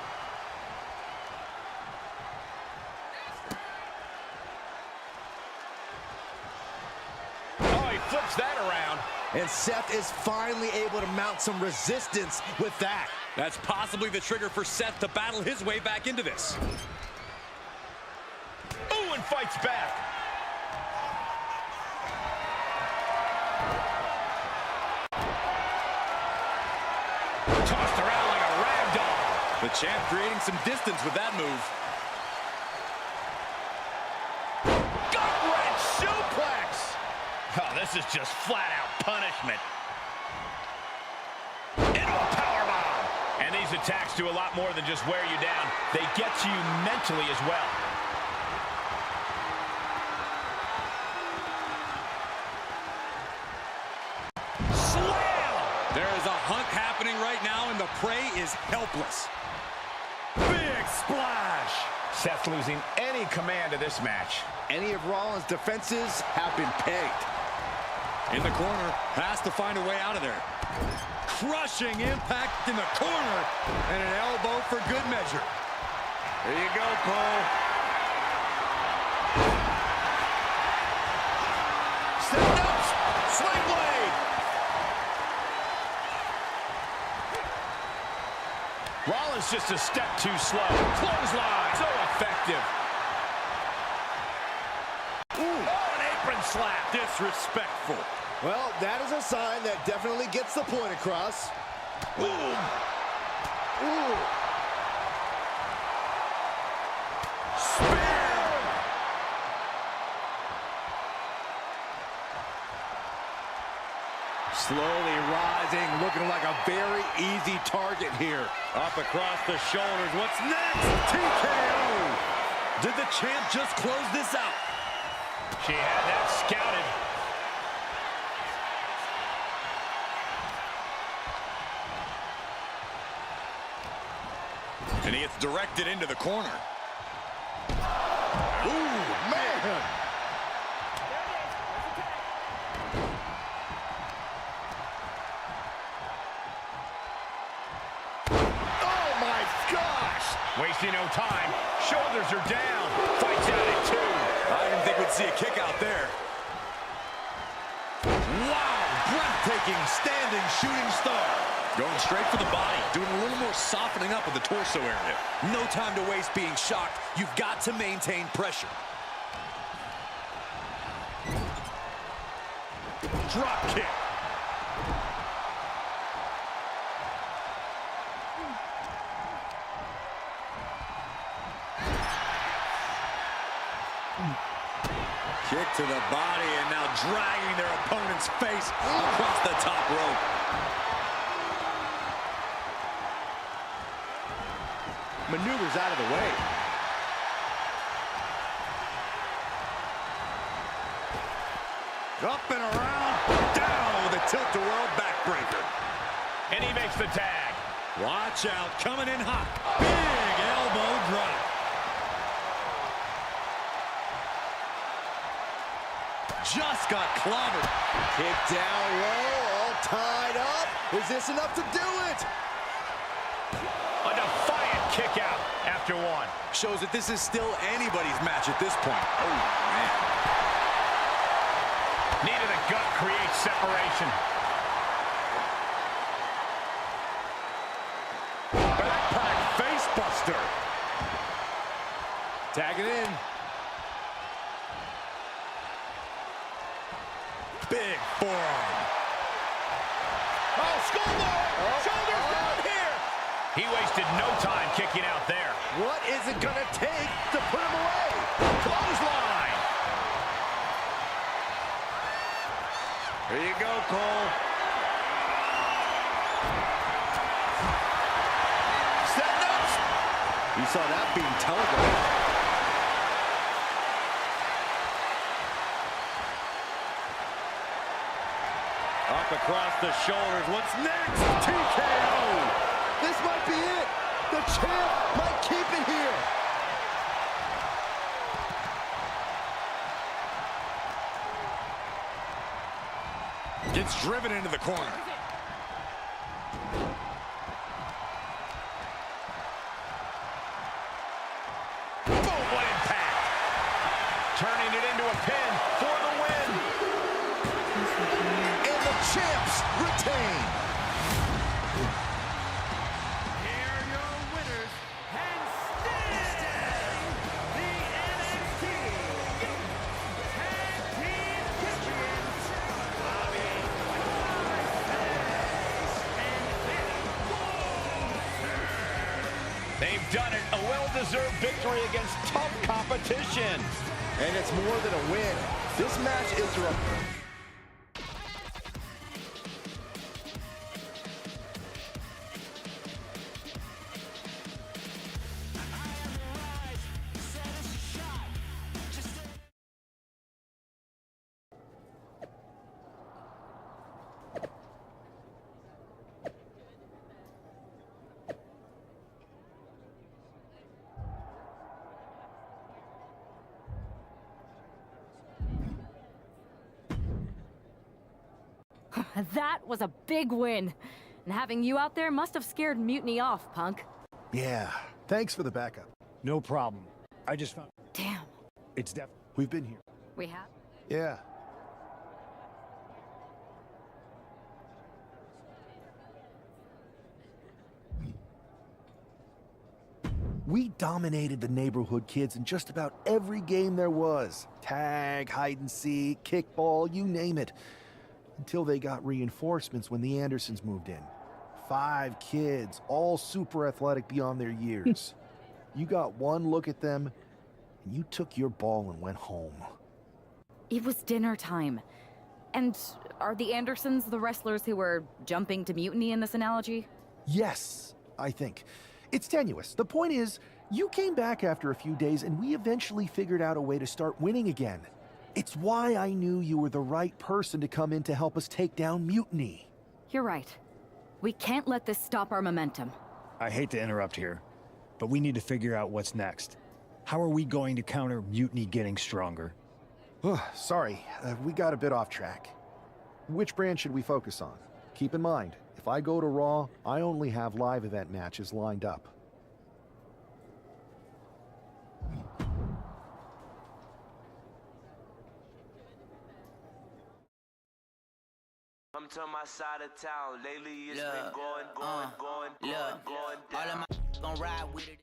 Flips that around. And Seth is finally able to mount some resistance with that. That's possibly the trigger for Seth to battle his way back into this. Ooh, and fights back. Tossed around like a rag doll. The champ creating some distance with that move. Gut-wrench suplex. Oh, this is just flat-out punishment. Into a powerbomb. And these attacks do a lot more than just wear you down. They get to you mentally as well. Slam! There is a hunt happening right now, and the prey is helpless. Big splash. Seth losing any command of this match. Any of Rollins' defenses have been pegged. In the corner, has to find a way out of there. Crushing impact in the corner, and an elbow for good measure. There you go, Cole. Stepped up, sling blade. Rollins just a step too slow. Clothesline, so effective. slap. Disrespectful. Well, that is a sign that definitely gets the point across. Ooh. Ooh. Slowly rising, looking like a very easy target here. Up across the shoulders. What's next? TKO! Did the champ just close this out? She had that scouted. And he gets directed into the corner. Ooh, man! Wasting no time. Shoulders are down. Fights out at 2. I didn't think we'd see a kick out there. Wow! Breathtaking standing shooting star. Going straight for the body. Doing a little more softening up of the torso area. No time to waste being shocked. You've got to maintain pressure. Drop kick. Kick to the body, and now dragging their opponent's face across the top rope. Maneuvers out of the way. Up and around, down with a tilt-to-world backbreaker. And he makes the tag. Watch out, coming in hot. Big elbow drop. Just got clobbered. Kick down low, all tied up. Is this enough to do it? A defiant kick out after 1. Shows that this is still anybody's match at this point. Oh, man. Knee to the gut creates separation. Backpack face buster. Tag it in. Big forearm. Oh, skullbar! Shoulders down here! He wasted no time kicking out there. What is it gonna take to put him away? Clothesline! Here you go, Cole. Setting up! You saw that being telegraphed. Up across the shoulders. What's next? TKO! This might be it. The champ might keep it here. Gets driven into the corner. Boom, what impact! Turning it into a pin for the win. And the champs retain. Here are your winners, and still the NXT Tag Team Champions, Bobby and they've done it. A well-deserved victory against tough competition. And it's more than a win. This match is a... That was a big win. And having you out there must have scared Mutiny off, Punk. Yeah, thanks for the backup. No problem. I just found... Damn. It's We've been here. We have? Yeah. We dominated the neighborhood kids in just about every game there was. Tag, hide and seek, kickball, you name it. Until they got reinforcements when the Andersons moved in. 5 kids, all super athletic beyond their years. You got one look at them, and you took your ball and went home. It was dinner time. And are the Andersons the wrestlers who were jumping to mutiny in this analogy? Yes, I think. It's tenuous. The point is, you came back after a few days and we eventually figured out a way to start winning again. It's why I knew you were the right person to come in to help us take down Mutiny. You're right. We can't let this stop our momentum. I hate to interrupt here, but we need to figure out what's next. How are we going to counter Mutiny getting stronger? Sorry, we got a bit off track. Which brand should we focus on? Keep in mind, if I go to Raw, I only have live event matches lined up. Come to my side of town. Lately it's been going All of my gon' ride with it.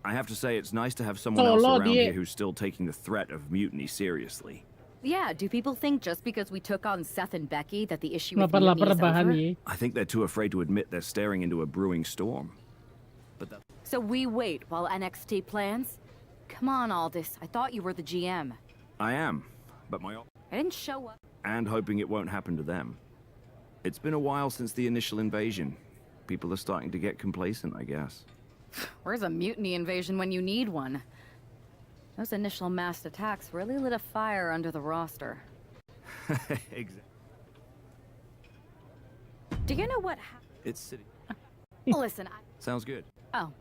I have to say, it's nice to have someone else around here who's still taking the threat of mutiny seriously. Yeah, do people think just because we took on Seth and Becky that the issue with mutiny is over? I think they're too afraid to admit they're staring into a brewing storm. So we wait while NXT plans? Come on, Aldis. I thought you were the GM. I am, but I didn't show up. and hoping it won't happen to them. It's been a while since the initial invasion. People are starting to get complacent, I guess. Where's a mutiny invasion when you need one? Those initial mass attacks really lit a fire under the roster. Exactly. Do you know what happened? It's city. Listen, Sounds good. Oh.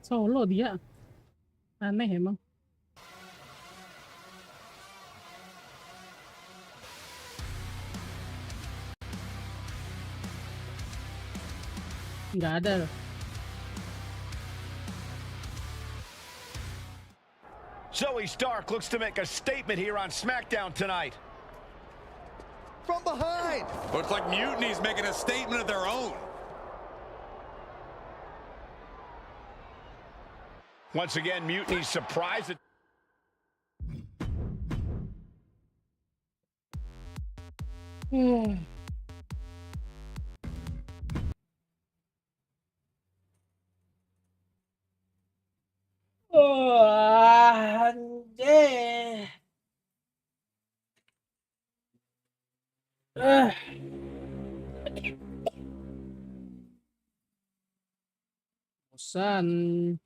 Solo dia. Aneh emang. Nggak ada loh. Zoe Stark looks to make a statement here on SmackDown tonight. From behind! Looks like Mutiny's making a statement of their own. Once again, Mutiny's surprised. Anjir. Bosan.